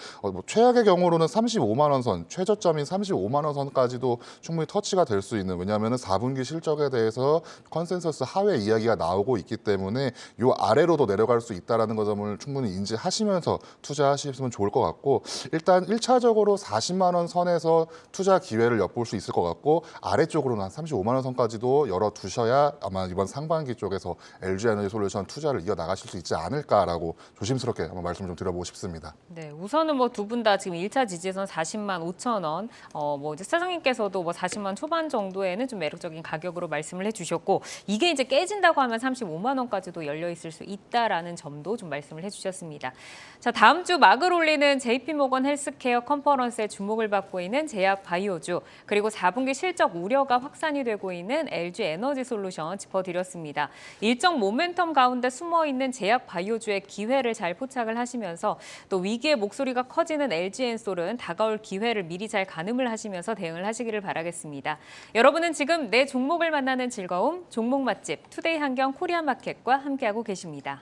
최악의 경우로는 35만 원 선, 최저점인 35만 원 선까지도 충분히 터치가 될 수 있는 왜냐하면 4분기 실적에 대해서 컨센서스 하회 이야기가 나오고 있기 때문에 이 아래로도 내려갈 수 있다는 점을 충분히 인지하시면서 투자하시면 좋을 것 같고 일단 1차적으로 40만 원 선에서 투자 기회를 엿볼 수 있을 것 같고 아래쪽으로는 한 35만 원 선까지도 열어두셔야 아마 이번 상반기 쪽에서 LG에너지솔루션 투자를 이어나가실 수 있지 않을까라고 조심스럽게 한번 말씀 좀 드려보고 싶습니다. 네, 우선은 뭐 두 분 다 지금 1차 지지선 40만 5천 원, 뭐 이제 사장님께서도 뭐 40만 초반 정도에는 좀 매력적인 가격으로 말씀을 해주셨고 이게 이제 깨진다고 하면 35만 원까지도 열려 있을 수 있다라는 점도 좀 말씀을 해주셨습니다. 자, 다음 주 막을 올리는 JP모건 헬스케어 컨퍼런스에 주목을 받고 있는 제약 바이오주 그리고 4분기 실적 우려가 확산이 되고 있는 LG 에너지솔루션 짚어드렸습니다. 일정 모멘텀 가운데 숨어있는 제약 바이오주의 기회를 잘 포착을 하시면서 또 위기의 목소리가 커지는 LG엔솔은 다가올 기회를 미리 잘 가늠을 하시면서 대응을 하시기를 바라겠습니다. 여러분은 지금 내 종목을 만나는 즐거움, 종목 맛집 투데이 한경 코리아마켓과 함께하고 계십니다.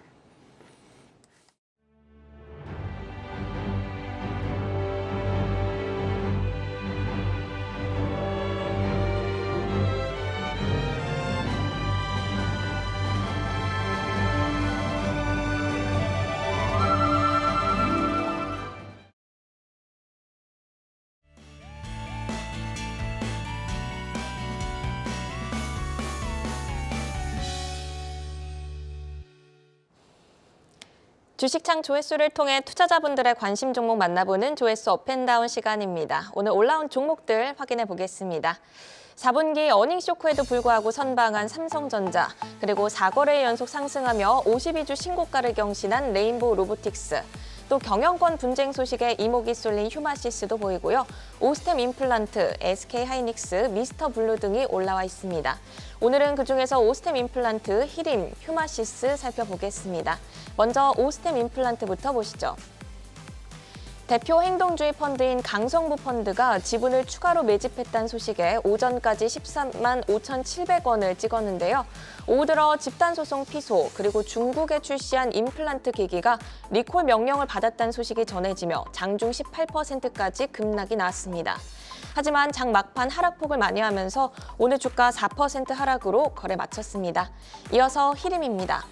주식창 조회수를 통해 투자자분들의 관심 종목 만나보는 조회수 업앤다운 시간입니다. 오늘 올라온 종목들 확인해 보겠습니다. 4분기 어닝 쇼크에도 불구하고 선방한 삼성전자, 그리고 4거래 연속 상승하며 52주 신고가를 경신한 레인보우 로보틱스, 또 경영권 분쟁 소식에 이목이 쏠린 휴마시스도 보이고요. 오스템 임플란트, SK하이닉스, 미스터블루 등이 올라와 있습니다. 오늘은 그중에서 오스템 임플란트, 히림, 휴마시스 살펴보겠습니다. 먼저 오스템 임플란트부터 보시죠. 대표 행동주의 펀드인 강성부 펀드가 지분을 추가로 매집했다는 소식에 오전까지 13만 5,700원을 찍었는데요. 오후 들어 집단소송 피소 그리고 중국에 출시한 임플란트 기기가 리콜 명령을 받았다는 소식이 전해지며 장중 18%까지 급락이 나왔습니다. 하지만 장 막판 하락폭을 만회하면서 오늘 주가 4% 하락으로 거래 마쳤습니다. 이어서 히림입니다.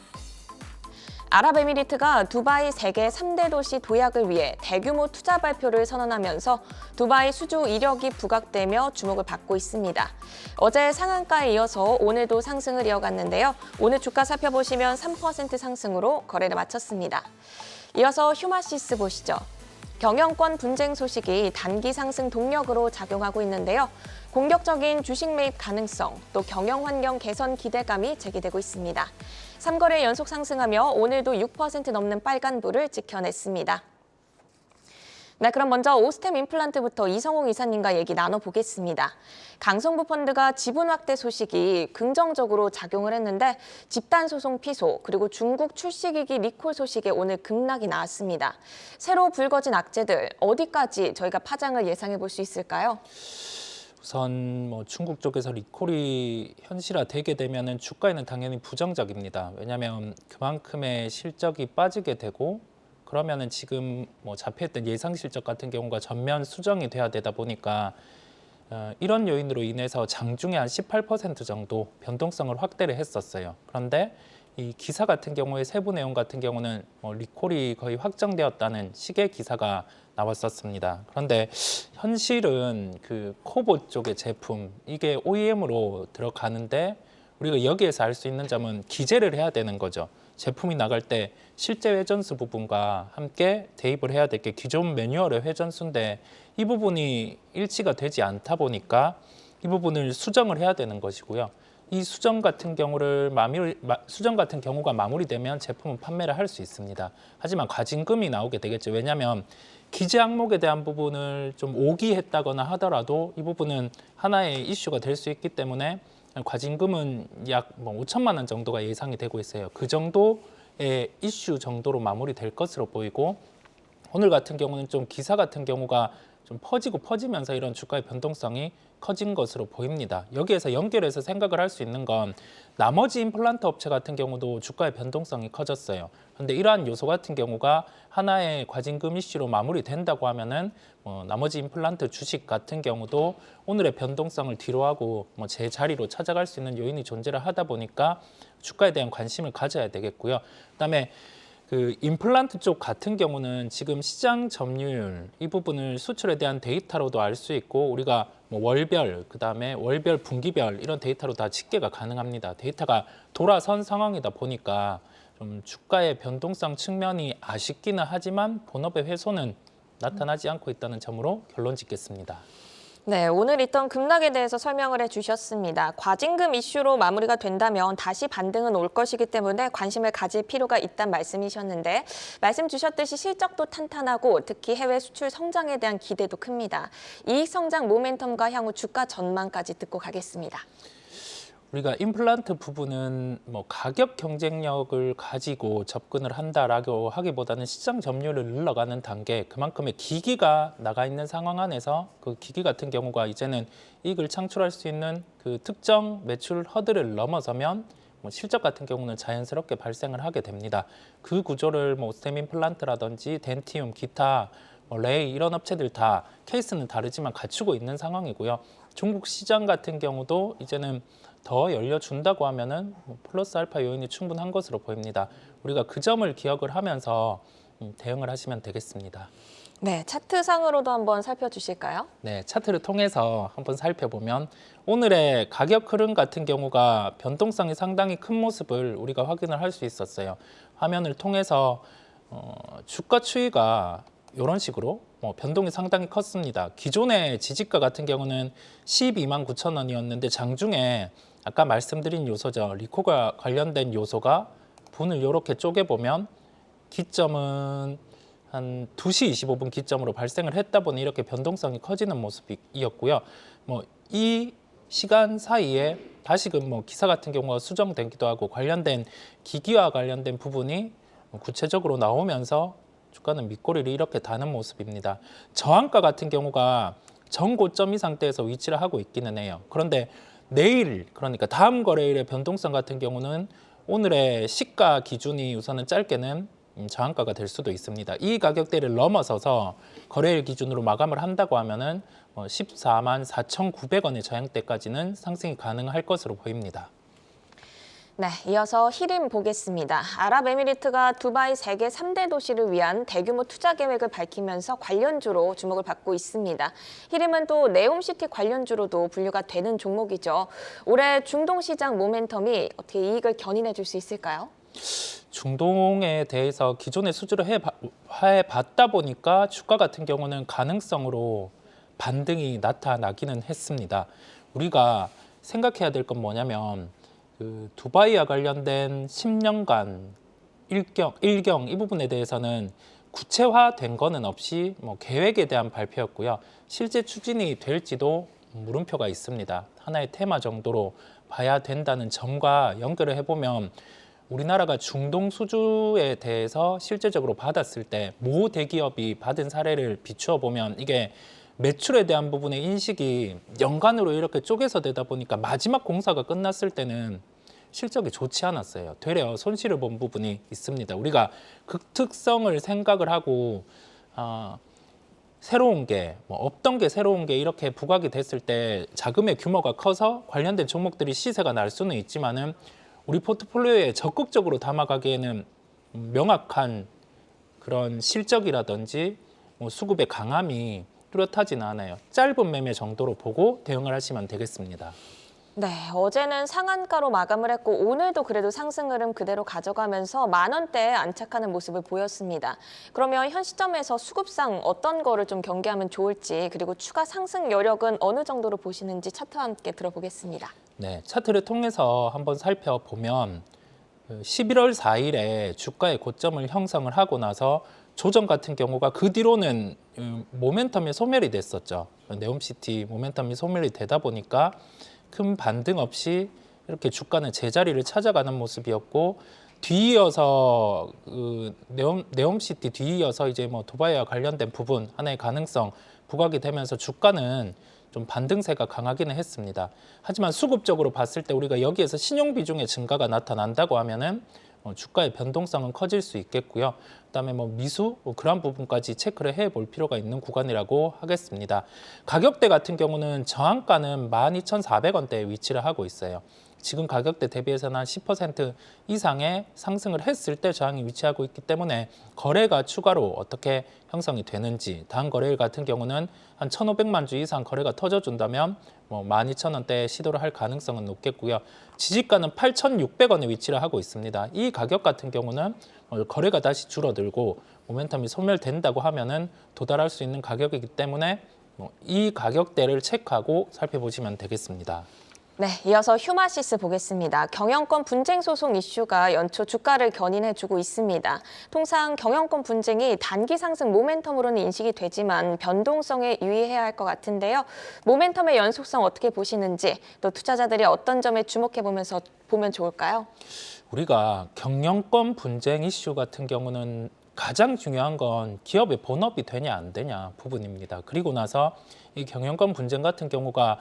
아랍에미리트가 두바이 세계 3대 도시 도약을 위해 대규모 투자 발표를 선언하면서 두바이 수주 이력이 부각되며 주목을 받고 있습니다. 어제 상한가에 이어서 오늘도 상승을 이어갔는데요. 오늘 주가 살펴보시면 3% 상승으로 거래를 마쳤습니다. 이어서 휴마시스 보시죠. 경영권 분쟁 소식이 단기 상승 동력으로 작용하고 있는데요. 공격적인 주식 매입 가능성, 또 경영 환경 개선 기대감이 제기되고 있습니다. 3거래 연속 상승하며 오늘도 6% 넘는 빨간불을 지켜냈습니다. 네, 그럼 먼저 오스템 임플란트부터 이성홍 이사님과 얘기 나눠보겠습니다. 강성부 펀드가 지분 확대 소식이 긍정적으로 작용을 했는데 집단 소송 피소 그리고 중국 출시기기 리콜 소식에 오늘 급락이 나왔습니다. 새로 불거진 악재들 어디까지 저희가 파장을 예상해 볼 수 있을까요? 우선 중국 쪽에서 리콜이 현실화되게 되면은 주가에는 당연히 부정적입니다. 왜냐하면 그만큼의 실적이 빠지게 되고 그러면은 지금 잡혀있던 예상 실적 같은 경우가 전면 수정이 돼야 되다 보니까 이런 요인으로 인해서 장중에 한 18% 정도 변동성을 확대를 했었어요. 그런데 이 기사 같은 경우에 세부 내용 같은 경우는 리콜이 거의 확정되었다는 식의 기사가 나왔었습니다. 그런데 현실은 그 코보 쪽의 제품 이게 OEM으로 들어가는데 우리가 여기에서 알 수 있는 점은 기재를 해야 되는 거죠. 제품이 나갈 때 실제 회전수 부분과 함께 대입을 해야 될 게 기존 매뉴얼의 회전수인데 이 부분이 일치가 되지 않다 보니까 이 부분을 수정을 해야 되는 것이고요. 이 수정 같은 경우가 마무리되면 제품은 판매를 할 수 있습니다. 하지만 과징금이 나오게 되겠죠. 왜냐하면 기재 항목에 대한 부분을 좀 오기했다거나 하더라도 이 부분은 하나의 이슈가 될 수 있기 때문에 과징금은 약 5천만 원 정도가 예상이 되고 있어요. 그 정도의 이슈 정도로 마무리될 것으로 보이고 오늘 같은 경우는 좀 기사 같은 경우가 좀 퍼지면서 이런 주가의 변동성이 커진 것으로 보입니다. 여기에서 연결해서 생각을 할 수 있는 건 나머지 임플란트 업체 같은 경우도 주가의 변동성이 커졌어요. 그런데 이러한 요소 같은 경우가 하나의 과징금 이슈로 마무리된다고 하면은 나머지 임플란트 주식 같은 경우도 오늘의 변동성을 뒤로하고 제자리로 찾아갈 수 있는 요인이 존재를 하다 보니까 주가에 대한 관심을 가져야 되겠고요. 그다음에 그 임플란트 쪽 같은 경우는 지금 시장 점유율 이 부분을 수출에 대한 데이터로도 알 수 있고 우리가 월별 그다음에 월별 분기별 이런 데이터로 다 집계가 가능합니다. 데이터가 돌아선 상황이다 보니까 좀 주가의 변동성 측면이 아쉽기는 하지만 본업의 훼손은 나타나지 않고 있다는 점으로 결론 짓겠습니다. 네, 오늘 있던 급락에 대해서 설명을 해주셨습니다. 과징금 이슈로 마무리가 된다면 다시 반등은 올 것이기 때문에 관심을 가질 필요가 있다는 말씀이셨는데 말씀 주셨듯이 실적도 탄탄하고 특히 해외 수출 성장에 대한 기대도 큽니다. 이익 성장 모멘텀과 향후 주가 전망까지 듣고 가겠습니다. 우리가 임플란트 부분은 가격 경쟁력을 가지고 접근을 한다라고 하기보다는 시장 점유율을 늘러가는 단계 그만큼의 기기가 나가 있는 상황 안에서 그 기기 같은 경우가 이제는 이익을 창출할 수 있는 그 특정 매출 허들을 넘어서면 실적 같은 경우는 자연스럽게 발생을 하게 됩니다. 그 구조를 스템 임플란트라든지 덴티움, 기타, 레이 이런 업체들 다 케이스는 다르지만 갖추고 있는 상황이고요. 중국 시장 같은 경우도 이제는 더 열려준다고 하면은 플러스 알파 요인이 충분한 것으로 보입니다. 우리가 그 점을 기억을 하면서 대응을 하시면 되겠습니다. 네, 차트상으로도 한번 살펴주실까요? 네, 차트를 통해서 한번 살펴보면 오늘의 가격 흐름 같은 경우가 변동성이 상당히 큰 모습을 우리가 확인을 할 수 있었어요. 화면을 통해서 주가 추이가 이런 식으로 변동이 상당히 컸습니다. 기존의 지지가 같은 경우는 12만 9천 원이었는데 장중에 아까 말씀드린 요소죠. 리콜과 관련된 요소가 분을 이렇게 쪼개보면 기점은 한 2시 25분 기점으로 발생을 했다 보니 이렇게 변동성이 커지는 모습이었고요. 이 시간 사이에 다시금 기사 같은 경우가 수정되기도 하고 관련된 기기와 관련된 부분이 구체적으로 나오면서 주가는 밑꼬리를 이렇게 다는 모습입니다. 저항가 같은 경우가 전고점 이상대에서 위치를 하고 있기는 해요. 그런데 내일, 그러니까 다음 거래일의 변동성 같은 경우는 오늘의 시가 기준이 우선은 짧게는 저항가가 될 수도 있습니다. 이 가격대를 넘어서서 거래일 기준으로 마감을 한다고 하면은 14만 4,900원의 저항대까지는 상승이 가능할 것으로 보입니다. 네, 이어서 히림 보겠습니다. 아랍에미리트가 두바이 세계 3대 도시를 위한 대규모 투자 계획을 밝히면서 관련주로 주목을 받고 있습니다. 히림은 또 네옴시티 관련주로도 분류가 되는 종목이죠. 올해 중동 시장 모멘텀이 어떻게 이익을 견인해 줄 수 있을까요? 중동에 대해서 기존에 수주를 해봤다 보니까 주가 같은 경우는 가능성으로 반등이 나타나기는 했습니다. 우리가 생각해야 될 건 뭐냐면 그 두바이와 관련된 10년간 일경 이 부분에 대해서는 구체화된 거는 없이 계획에 대한 발표였고요. 실제 추진이 될지도 물음표가 있습니다. 하나의 테마 정도로 봐야 된다는 점과 연결을 해보면 우리나라가 중동 수주에 대해서 실제적으로 받았을 때 모 대기업이 받은 사례를 비추어 보면 이게 매출에 대한 부분의 인식이 연간으로 이렇게 쪼개서 되다 보니까 마지막 공사가 끝났을 때는 실적이 좋지 않았어요. 되려 손실을 본 부분이 있습니다. 우리가 극특성을 생각을 하고 새로운 게 없던 게 새로운 게 이렇게 부각이 됐을 때 자금의 규모가 커서 관련된 종목들이 시세가 날 수는 있지만은 우리 포트폴리오에 적극적으로 담아가기에는 명확한 그런 실적이라든지 수급의 강함이 뚜렷하지는 않아요. 짧은 매매 정도로 보고 대응을 하시면 되겠습니다. 네, 어제는 상한가로 마감을 했고 오늘도 그래도 상승 흐름 그대로 가져가면서 10,000원대에 안착하는 모습을 보였습니다. 그러면 현 시점에서 수급상 어떤 거를 좀 경계하면 좋을지 그리고 추가 상승 여력은 어느 정도로 보시는지 차트와 함께 들어보겠습니다. 네, 차트를 통해서 한번 살펴보면 11월 4일에 주가의 고점을 형성을 하고 나서 조정 같은 경우가 그 뒤로는 모멘텀이 소멸이 됐었죠. 네옴시티 모멘텀이 소멸이 되다 보니까 큰 반등 없이 이렇게 주가는 제자리를 찾아가는 모습이었고 뒤이어서 네옴시티 뒤이어서 이제 두바이와 관련된 부분 하나의 가능성 부각이 되면서 주가는 좀 반등세가 강하기는 했습니다. 하지만 수급적으로 봤을 때 우리가 여기에서 신용 비중의 증가가 나타난다고 하면은 주가의 변동성은 커질 수 있겠고요. 그다음에 미수 그런 부분까지 체크를 해볼 필요가 있는 구간이라고 하겠습니다. 가격대 같은 경우는 저항가는 12,400원대에 위치를 하고 있어요. 지금 가격대 대비해서는 한 10% 이상의 상승을 했을 때 저항이 위치하고 있기 때문에 거래가 추가로 어떻게 형성이 되는지 다음 거래일 같은 경우는 한 1,500만 주 이상 거래가 터져준다면 12,000원대에 시도를 할 가능성은 높겠고요. 지지가는 8,600원에 위치를 하고 있습니다. 이 가격 같은 경우는 거래가 다시 줄어들고 모멘텀이 소멸된다고 하면은 도달할 수 있는 가격이기 때문에 이 가격대를 체크하고 살펴보시면 되겠습니다. 네, 이어서 휴마시스 보겠습니다. 경영권 분쟁 소송 이슈가 연초 주가를 견인해주고 있습니다. 통상 경영권 분쟁이 단기 상승 모멘텀으로는 인식이 되지만 변동성에 유의해야 할 것 같은데요. 모멘텀의 연속성 어떻게 보시는지 또 투자자들이 어떤 점에 주목해보면서 보면 좋을까요? 우리가 경영권 분쟁 이슈 같은 경우는 가장 중요한 건 기업의 본업이 되냐 안 되냐 부분입니다. 그리고 나서 이 경영권 분쟁 같은 경우가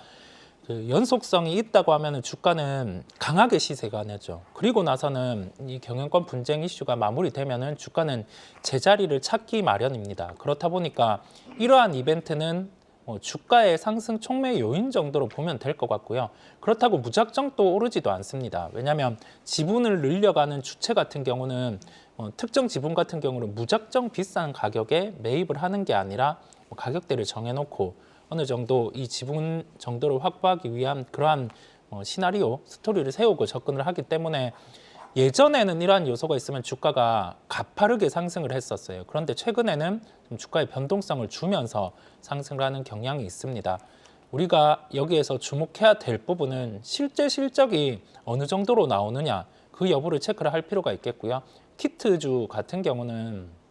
연속성이 있다고 하면 주가는 강하게 시세가 나죠. 그리고 나서는 이 경영권 분쟁 이슈가 마무리되면은 주가는 제자리를 찾기 마련입니다. 그렇다 보니까 이러한 이벤트는 주가의 상승 촉매 요인 정도로 보면 될 것 같고요. 그렇다고 무작정 또 오르지도 않습니다. 왜냐하면 지분을 늘려가는 주체 같은 경우는 특정 지분 같은 경우는 무작정 비싼 가격에 매입을 하는 게 아니라 가격대를 정해놓고 어느 정도 이 지분 정도를 확보하기 위한 그러한 시나리오, 스토리를 세우고 접근을 하기 때문에 예전에는 이러한 요소가 있으면 주가가 가파르게 상승을 했었어요. 그런데 최근에는 좀 주가의 변동성을 주면서 상승을 하는 경향이 있습니다. 우리가 여기에서 주목해야 될 부분은 실제 실적이 어느 정도로 나오느냐 그 여부를 체크를 할 필요가 있겠고요. 키트주 같은 경우는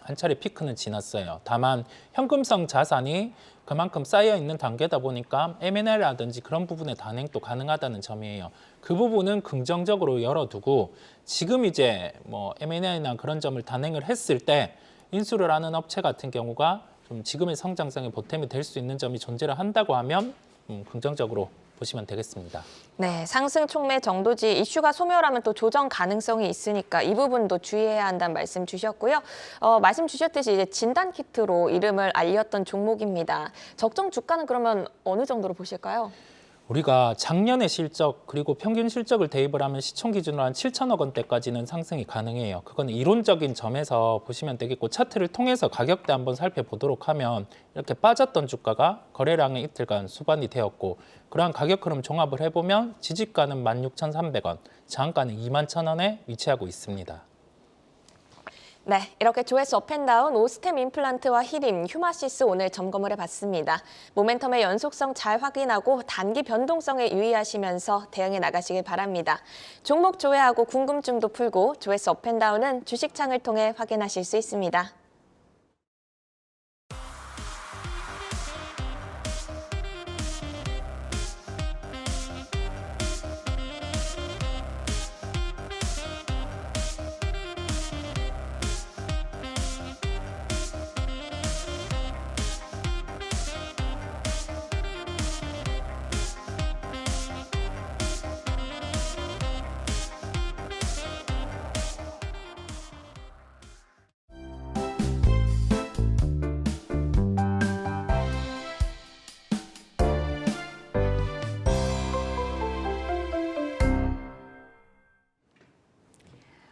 한 차례 피크는 지났어요. 다만 현금성 자산이 그만큼 쌓여 있는 단계다 보니까 M&A라든지 그런 부분의 단행도 가능하다는 점이에요. 그 부분은 긍정적으로 열어두고 지금 이제 M&A나 그런 점을 단행을 했을 때 인수를 하는 업체 같은 경우가 좀 지금의 성장성에 보탬이 될 수 있는 점이 존재를 한다고 하면 긍정적으로 보시면 되겠습니다. 네, 상승 촉매 정도지 이슈가 소멸하면 또 조정 가능성이 있으니까 이 부분도 주의해야 한다는 말씀 주셨고요. 말씀 주셨듯이 이제 진단 키트로 이름을 알렸던 종목입니다. 적정 주가는 그러면 어느 정도로 보실까요? 우리가 작년의 실적 그리고 평균 실적을 대입을 하면 시총 기준으로 한 7천억 원대까지는 상승이 가능해요. 그건 이론적인 점에서 보시면 되겠고 차트를 통해서 가격대 한번 살펴보도록 하면 이렇게 빠졌던 주가가 거래량의 이틀간 수반이 되었고 그러한 가격 흐름 종합을 해보면 지지가는 16,300원, 저항가는 21,000원에 위치하고 있습니다. 네, 이렇게 조회수 업앤다운 오스템 임플란트와 히림, 휴마시스 오늘 점검을 해봤습니다. 모멘텀의 연속성 잘 확인하고 단기 변동성에 유의하시면서 대응해 나가시길 바랍니다. 종목 조회하고 궁금증도 풀고 조회수 업앤다운은 주식창을 통해 확인하실 수 있습니다.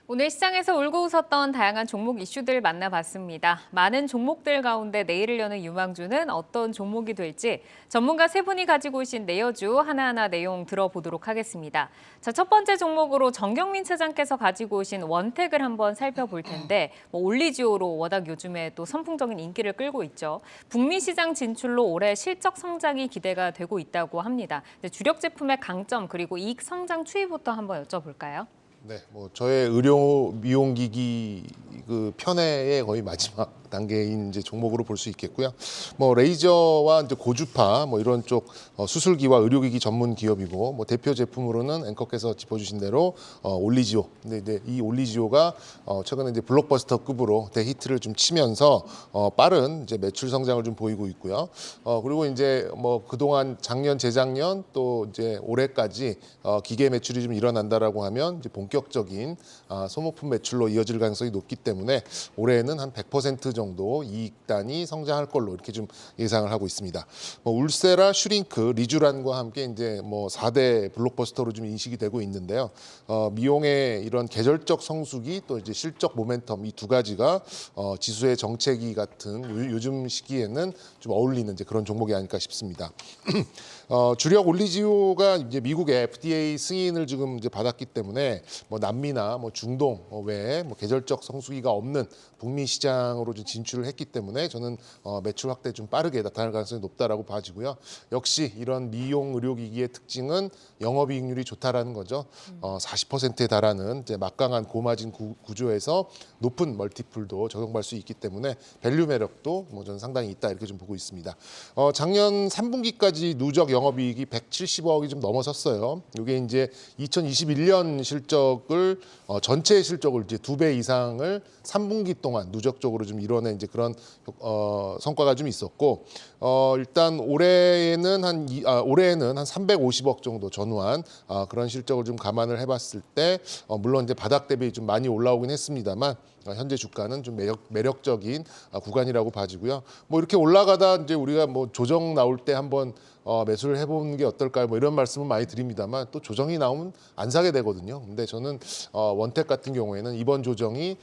오늘 시장에서 울고 웃었던 다양한 종목 이슈들 만나봤습니다. 많은 종목들 가운데 내일을 여는 유망주는 어떤 종목이 될지 전문가 세 분이 가지고 오신 내여주 하나하나 내용 들어보도록 하겠습니다. 자, 첫 번째 종목으로 정경민 차장께서 가지고 오신 원택을 한번 살펴볼 텐데 올리지오로 워낙 요즘에 또 선풍적인 인기를 끌고 있죠. 북미 시장 진출로 올해 실적 성장이 기대가 되고 있다고 합니다. 주력 제품의 강점 그리고 이익 성장 추이부터 한번 여쭤볼까요? 네, 뭐 저의 의료 미용기기 그 편애의 거의 마지막 단계인 이제 종목으로 볼 수 있겠고요. 뭐 레이저와 이제 고주파 뭐 이런 쪽 수술기와 의료기기 전문 기업이고 뭐 대표 제품으로는 앵커께서 짚어주신 대로 올리지오. 근데 이제 이 올리지오가 최근에 이제 블록버스터급으로 대히트를 좀 치면서 빠른 이제 매출 성장을 좀 보이고 있고요. 그리고 이제 뭐 그동안 작년, 재작년 또 이제 올해까지 기계 매출이 좀 일어난다라고 하면 이제 본격적인 소모품 매출로 이어질 가능성이 높기 때문에 올해는 한 100% 정도 이익단이 성장할 걸로 이렇게 좀 예상을 하고 있습니다. 뭐 울세라, 슈링크, 리쥬란과 함께 이제 뭐 4대 블록버스터로 좀 인식이 되고 있는데요. 미용의 이런 계절적 성수기 또 이제 실적 모멘텀 이 두 가지가 지수의 정체기 같은 요즘 시기에는 좀 어울리는 이제 그런 종목이 아닐까 싶습니다. 주력 올리지오가 이제 미국의 FDA 승인을 지금 이제 받았기 때문에 뭐 남미나 뭐 중동 외에 뭐 계절적 성수기가 없는 북미 시장으로 좀 진출을 했기 때문에 저는 매출 확대 좀 빠르게 나타날 가능성이 높다라고 봐지고요. 역시 이런 미용 의료기기의 특징은 영업이익률이 좋다라는 거죠. 40%에 달하는 이제 막강한 고마진 구조에서 높은 멀티플도 적용할 수 있기 때문에 밸류 매력도 뭐 저는 상당히 있다 이렇게 좀 보고 있습니다. 작년 3분기까지 누적 영업이익이 170억이 좀 넘어섰어요. 이게 이제 2021년 실적을 전체 실적을 이제 2배 이상을 3분기 동안 누적적으로 좀 이뤄낸 이제 그런 성과가 좀 있었고 일단 올해에는 한 350억 정도 전후한 그런 실적을 좀 감안을 해봤을 때 물론 이제 바닥 대비 좀 많이 올라오긴 했습니다만 현재 주가는 좀 매력적인 구간이라고 봐지고요. 뭐 이렇게 올라가다 이제 우리가 뭐 조정 나올 때 한번 매수를 해보는 게 어떨까요? 뭐 이런 말씀은 많이 드립니다만 또 조정이 나오면 안 사게 되거든요. 근데 저는 원택 같은 경우에는 이번 조정이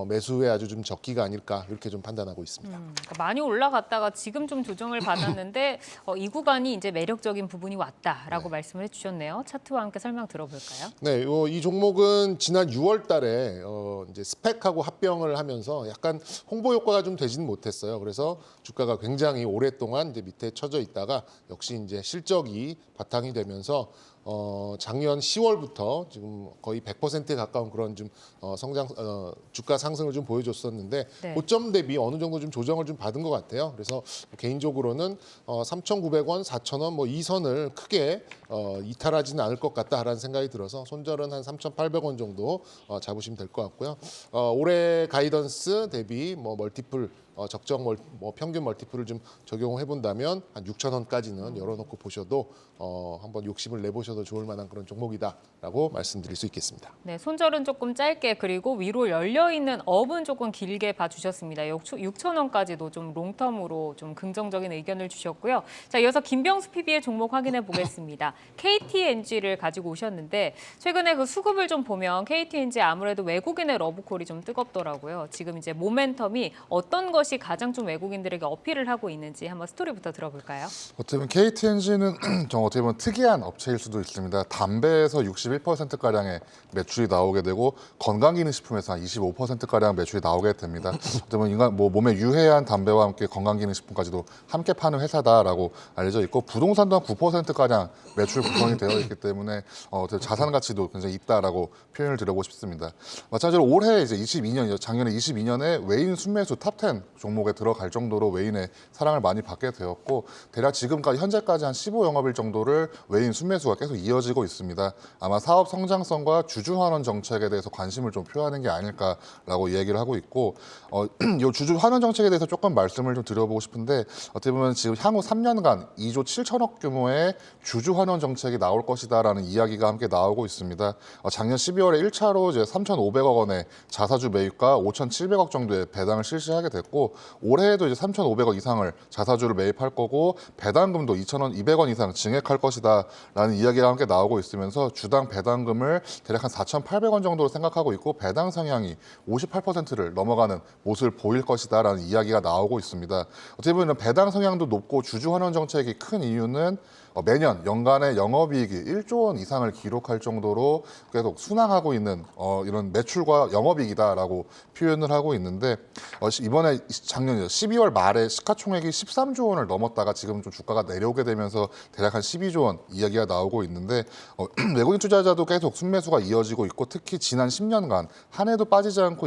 매수에 아주 좀 적기가 아닐까 이렇게 좀 판단하고 있습니다. 그러니까 많이 올라갔다가 지금 좀 조정을 받았는데 이 구간이 이제 매력적인 부분이 왔다라고 말씀을 해주셨네요. 차트와 함께 설명 들어볼까요? 네, 이 종목은 지난 6월달에 이제 스펙하고 합병을 하면서 약간 홍보 효과가 좀 되지는 못했어요. 그래서 주가가 굉장히 오랫동안 이제 밑에 쳐져 있다가 역시 이제 실적이 바탕이 되면서 작년 10월부터 지금 거의 100%에 가까운 그런 좀 주가 상승을 좀 보여줬었는데 네. 고점 대비 어느 정도 좀 조정을 좀 받은 것 같아요. 그래서 개인적으로는 3,900원, 4,000원 뭐 이 선을 크게 이탈하지는 않을 것 같다라는 생각이 들어서 손절은 한 3,800원 정도 잡으시면 될 것 같고요. 올해 가이던스 대비 뭐 멀티플 적정 평균 멀티플을 좀 적용해 본다면 한 6,000원까지는 열어놓고 보셔도 한번 욕심을 내보셔도 좋을 만한 그런 종목이다라고 말씀드릴 수 있겠습니다. 네, 손절은 조금 짧게 그리고 위로 열려 있는 업은 조금 길게 봐주셨습니다. 6,000원까지도 좀 롱텀으로 좀 긍정적인 의견을 주셨고요. 자, 이어서 김병수 PB의 종목 확인해 보겠습니다. KTNG를 가지고 오셨는데 최근에 그 수급을 좀 보면 KTNG 아무래도 외국인의 러브콜이 좀 뜨겁더라고요. 지금 이제 모멘텀이 어떤 것이 가장 좀 외국인들에게 어필을 하고 있는지 한번 스토리부터 들어볼까요? 어떻게 보면 KTNG는 좀 어떻게 보면 특이한 업체일 수도 있습니다. 담배에서 61%가량의 매출이 나오게 되고 건강기능식품에서 한 25%가량 매출이 나오게 됩니다. 어떻게 보면 인간 몸에 유해한 담배와 함께 건강기능식품까지도 함께 파는 회사다라고 알려져 있고 부동산도 한 9%가량 매출 구성이 되어 있기 때문에 자산 가치도 굉장히 있다라고 표현을 드리고 싶습니다. 마찬가지로 올해 이제 22년, 작년에 22년에 외인 순매수 탑10 종목에 들어갈 정도로 외인의 사랑을 많이 받게 되었고 대략 지금까지 현재까지 한 15영업일 정도를 외인 순매수가 계속 이어지고 있습니다. 아마 사업 성장성과 주주 환원 정책에 대해서 관심을 좀 표하는 게 아닐까라고 얘기를 하고 있고 이 주주 환원 정책에 대해서 조금 말씀을 좀 드려보고 싶은데 어떻게 보면 지금 향후 3년간 2조 7천억 규모의 주주 환원 정책이 나올 것이다라는 이야기가 함께 나오고 있습니다. 작년 12월에 1차로 이제 3,500억 원의 자사주 매입과 5,700억 정도의 배당을 실시하게 됐고 올해에도 이제 3,500억 이상을 자사주를 매입할 거고 배당금도 200원 이상 증액할 것이다라는 이야기가 함께 나오고 있으면서 주당 배당금을 대략 한 4,800원 정도로 생각하고 있고 배당 성향이 58%를 넘어가는 모습을 보일 것이다라는 이야기가 나오고 있습니다. 어떻게 보면 배당 성향도 높고 주주 환원 정책이 큰 이유는 매년 연간의 영업이익이 1조 원 이상을 기록할 정도로 계속 순항하고 있는 이런 매출과 영업이익이다라고 표현을 하고 있는데 이번에 작년 12월 말에 시가총액이 13조 원을 넘었다가 지금 좀 주가가 내려오게 되면서 대략 한 12조 원 이야기가 나오고 있는데 외국인 투자자도 계속 순매수가 이어지고 있고 특히 지난 10년간 한 해도 빠지지 않고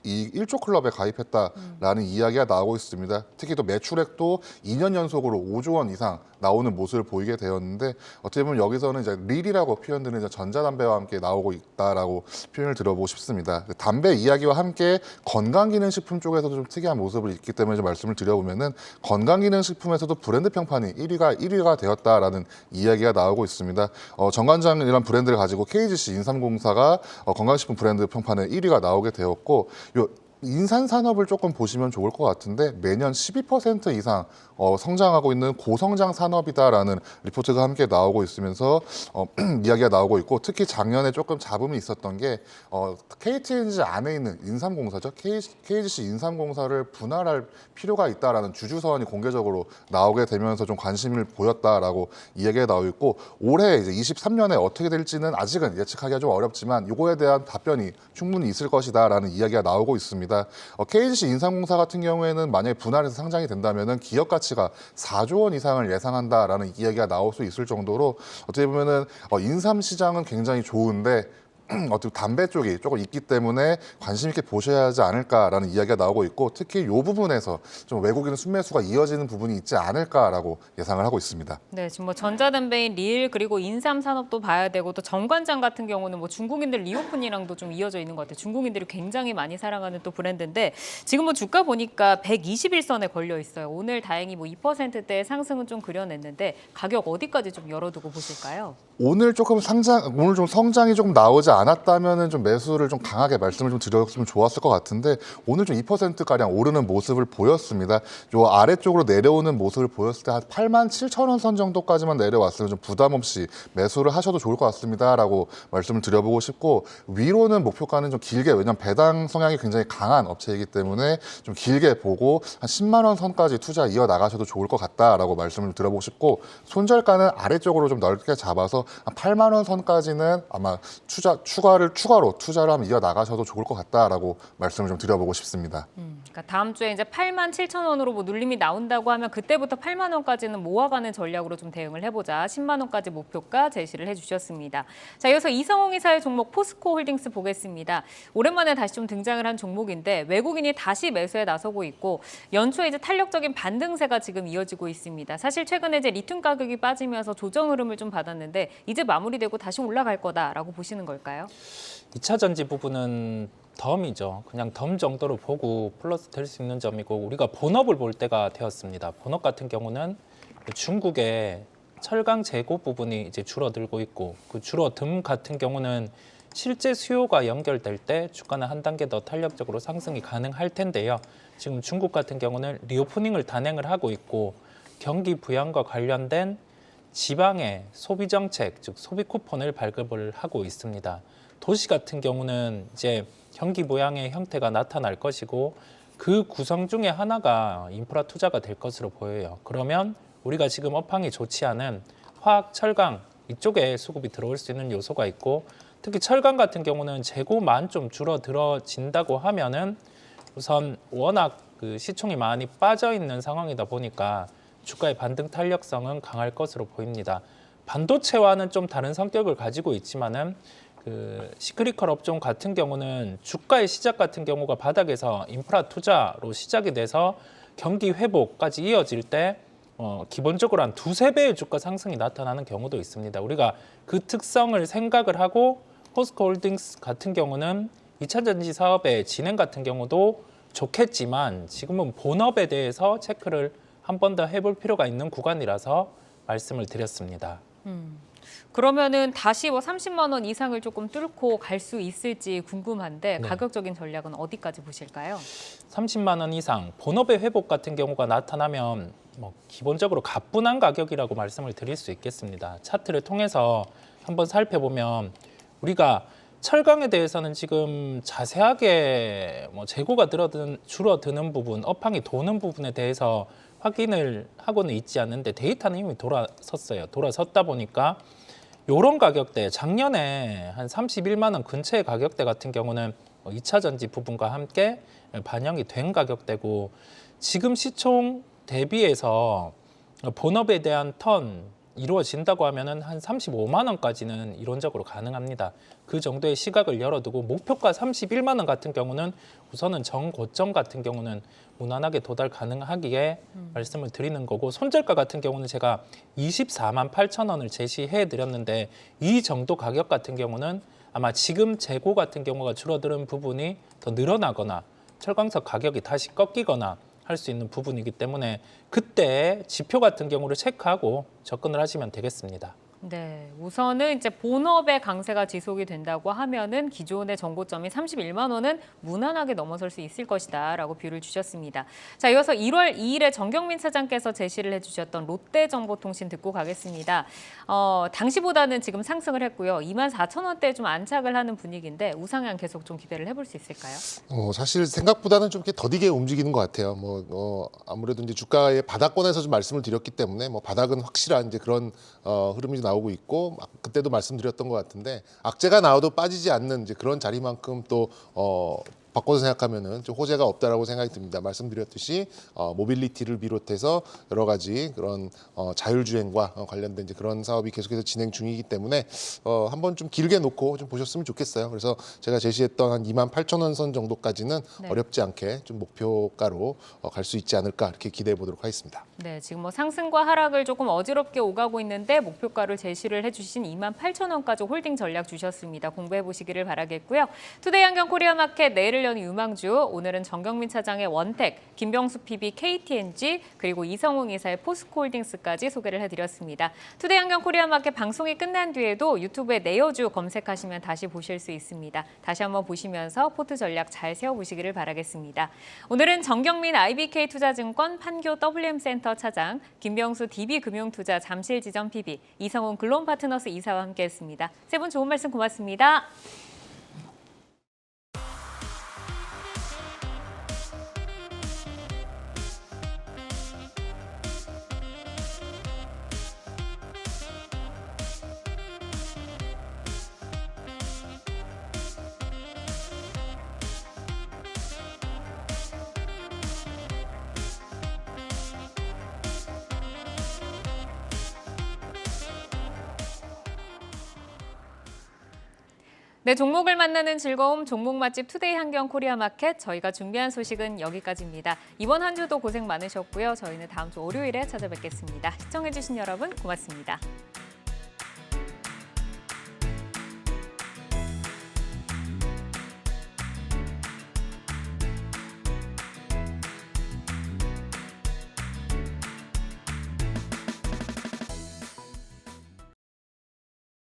이 1조 클럽에 가입했다라는 이야기가 나오고 있습니다. 특히 또 매출액도 2년 연속으로 5조 원 이상 나오는 모습을 보이게 되었는데 어떻게 보면 여기서는 이제 릴이라고 표현되는 전자담배와 함께 나오고 있다라고 표현을 들어보고 싶습니다. 담배 이야기와 함께 건강기능식품 쪽에서도 좀 특이한 모습을 있기 때문에 좀 말씀을 드려보면은 건강기능식품에서도 브랜드 평판이 1위가 되었다라는 이야기가 나오고 있습니다. 정관장이라는 브랜드를 가지고 KGC 인삼공사가 건강식품 브랜드 평판에 1위가 나오게 되었고 인산 산업을 조금 보시면 좋을 것 같은데 매년 12% 이상 성장하고 있는 고성장 산업이다라는 리포트가 함께 나오고 있으면서 이야기가 나오고 있고 특히 작년에 조금 잡음이 있었던 게 KTNG 안에 있는 인삼공사죠. KGC 인삼공사를 분할할 필요가 있다라는 주주서원이 공개적으로 나오게 되면서 좀 관심을 보였다라고 이야기가 나오고 있고 올해 이제 23년에 어떻게 될지는 아직은 예측하기가 좀 어렵지만 이거에 대한 답변이 충분히 있을 것이다라는 이야기가 나오고 있습니다. KGC 인삼공사 같은 경우에는 만약에 분할해서 상장이 된다면은 기업 가치가 4조 원 이상을 예상한다라는 이야기가 나올 수 있을 정도로 어떻게 보면은 인삼 시장은 굉장히 좋은데 어떻게 담배 쪽이 조금 있기 때문에 관심 있게 보셔야 하지 않을까라는 이야기가 나오고 있고 특히 이 부분에서 좀 외국인 순매수가 이어지는 부분이 있지 않을까라고 예상을 하고 있습니다. 네, 지금 뭐 전자담배인 릴 그리고 인삼 산업도 봐야 되고 또 정관장 같은 경우는 뭐 중국인들 리오픈이랑도 좀 이어져 있는 것 같아요. 중국인들이 굉장히 많이 사랑하는 또 브랜드인데 지금 뭐 주가 보니까 121선에 걸려 있어요. 오늘 다행히 뭐 2%대 상승은 좀 그려냈는데 가격 어디까지 좀 열어두고 보실까요? 오늘 좀 성장이 조금 나오지 않았다면은 좀 매수를 좀 강하게 말씀을 좀 드렸으면 좋았을 것 같은데 오늘 좀 2%가량 오르는 모습을 보였습니다. 요 아래쪽으로 내려오는 모습을 보였을 때 한 87,000원 선 정도까지만 내려왔으면 좀 부담 없이 매수를 하셔도 좋을 것 같습니다라고 말씀을 드려보고 싶고 위로는 목표가는 좀 길게 왜냐하면 배당 성향이 굉장히 강한 업체이기 때문에 좀 길게 보고 한 10만 원 선까지 투자 이어나가셔도 좋을 것 같다라고 말씀을 드려보고 싶고 손절가는 아래쪽으로 좀 넓게 잡아서 한 8만 원 선까지는 아마 추가로 투자를 하면 이어나가셔도 좋을 것 같다라고 말씀을 좀 드려보고 싶습니다. 그러니까 다음 주에 이제 87,000원으로 뭐 눌림이 나온다고 하면 그때부터 8만 원까지는 모아가는 전략으로 좀 대응을 해보자. 10만 원까지 목표가 제시를 해주셨습니다. 자, 이어서 이성홍 이사의 종목 포스코 홀딩스 보겠습니다. 오랜만에 다시 좀 등장을 한 종목인데 외국인이 다시 매수에 나서고 있고 연초에 이제 탄력적인 반등세가 지금 이어지고 있습니다. 사실 최근에 이제 리튬 가격이 빠지면서 조정 흐름을 좀 받았는데 이제 마무리되고 다시 올라갈 거다라고 보시는 걸까요? 2차 전지 부분은 덤이죠. 그냥 덤 정도로 보고 플러스 될 수 있는 점이고 우리가 본업을 볼 때가 되었습니다. 본업 같은 경우는 중국의 철강 재고 부분이 이제 줄어들고 있고 그 줄어듦 같은 경우는 실제 수요가 연결될 때 주가는 한 단계 더 탄력적으로 상승이 가능할 텐데요. 지금 중국 같은 경우는 리오프닝을 단행을 하고 있고 경기 부양과 관련된 지방의 소비 정책, 즉 소비 쿠폰을 발급을 하고 있습니다. 도시 같은 경우는 이제 경기 부양의 형태가 나타날 것이고 그 구성 중에 하나가 인프라 투자가 될 것으로 보여요. 그러면 우리가 지금 업황이 좋지 않은 화학, 철강 이쪽에 수급이 들어올 수 있는 요소가 있고 특히 철강 같은 경우는 재고만 좀 줄어들어진다고 하면은 우선 워낙 그 시총이 많이 빠져 있는 상황이다 보니까 주가의 반등 탄력성은 강할 것으로 보입니다. 반도체와는 좀 다른 성격을 가지고 있지만은 그 시크리컬 업종 같은 경우는 주가의 시작 같은 경우가 바닥에서 인프라 투자로 시작이 돼서 경기 회복까지 이어질 때 기본적으로 한 2~3배의 주가 상승이 나타나는 경우도 있습니다. 우리가 그 특성을 생각을 하고 포스코 홀딩스 같은 경우는 2차 전지 사업의 진행 같은 경우도 좋겠지만 지금은 본업에 대해서 체크를 한 번 더 해볼 필요가 있는 구간이라서 말씀을 드렸습니다. 그러면은 다시 뭐 30만 원 이상을 조금 뚫고 갈 수 있을지 궁금한데 네. 가격적인 전략은 어디까지 보실까요? 30만 원 이상 본업의 회복 같은 경우가 나타나면 뭐 기본적으로 가뿐한 가격이라고 말씀을 드릴 수 있겠습니다. 차트를 통해서 한번 살펴보면 우리가 철강에 대해서는 지금 자세하게 뭐 재고가 줄어드는 부분, 업황이 도는 부분에 대해서 확인을 하고는 있지 않는데 데이터는 이미 돌아섰어요. 돌아섰다 보니까 이런 가격대, 작년에 한 31만 원 근처의 가격대 같은 경우는 2차 전지 부분과 함께 반영이 된 가격대고 지금 시총 대비해서 본업에 대한 턴 이루어진다고 하면은 한 35만 원까지는 이론적으로 가능합니다. 그 정도의 시각을 열어두고 목표가 31만 원 같은 경우는 우선은 정고점 같은 경우는 무난하게 도달 가능하기에 말씀을 드리는 거고 손절가 같은 경우는 제가 24만 8천 원을 제시해 드렸는데 이 정도 가격 같은 경우는 아마 지금 재고 같은 경우가 줄어드는 부분이 더 늘어나거나 철강석 가격이 다시 꺾이거나 할 수 있는 부분이기 때문에 그때 지표 같은 경우를 체크하고 접근을 하시면 되겠습니다. 네, 우선은 이제 본업의 강세가 지속이 된다고 하면은 기존의 정고점이 31만 원은 무난하게 넘어설 수 있을 것이다라고 뷰를 주셨습니다. 자, 이어서 1월 2일에 정경민 차장께서 제시를 해주셨던 롯데정보통신 듣고 가겠습니다. 당시보다는 지금 상승을 했고요. 24,000원대에 좀 안착을 하는 분위기인데 우상향 계속 좀 기대를 해볼 수 있을까요? 사실 생각보다는 좀 이렇게 더디게 움직이는 것 같아요. 아무래도 이제 주가의 바닥권에서 좀 말씀을 드렸기 때문에 바닥은 확실한 이제 그런 흐름이 나오고 있고 그때도 말씀드렸던 것 같은데 악재가 나와도 빠지지 않는 이제 그런 자리만큼 또 바꿔서 생각하면은 좀 호재가 없다라고 생각이 듭니다. 말씀드렸듯이 모빌리티를 비롯해서 여러 가지 그런 자율주행과 관련된 이제 그런 사업이 계속해서 진행 중이기 때문에 한번 좀 길게 놓고 좀 보셨으면 좋겠어요. 그래서 제가 제시했던 한 28,000원 선 정도까지는 네. 어렵지 않게 좀 목표가로 갈 수 있지 않을까 이렇게 기대해 보도록 하겠습니다. 네, 지금 뭐 상승과 하락을 조금 어지럽게 오가고 있는데 목표가를 제시를 해주신 28,000원까지 홀딩 전략 주셨습니다. 공부해 보시기를 바라겠고요. 투데이 안경 코리아마켓 내일을 여는 유망주, 오늘은 정경민 차장의 원택, 김병수 PB KTNG, 그리고 이성웅 이사의 포스코홀딩스까지 소개를 해드렸습니다. 투데이 안경 코리아마켓 방송이 끝난 뒤에도 유튜브에 내어주 검색하시면 다시 보실 수 있습니다. 다시 한번 보시면서 포트 전략 잘 세워보시기를 바라겠습니다. 오늘은 정경민 IBK투자증권 판교 WM센터 차장, 김병수 DB금융투자 잠실지점 PB, 이성훈 글론파트너스 이사와 함께했습니다. 세 분 좋은 말씀 고맙습니다. 네, 종목을 만나는 즐거움 종목 맛집 투데이 한경 코리아 마켓 저희가 준비한 소식은 여기까지입니다. 이번 한 주도 고생 많으셨고요. 저희는 다음 주 월요일에 찾아뵙겠습니다. 시청해주신 여러분 고맙습니다.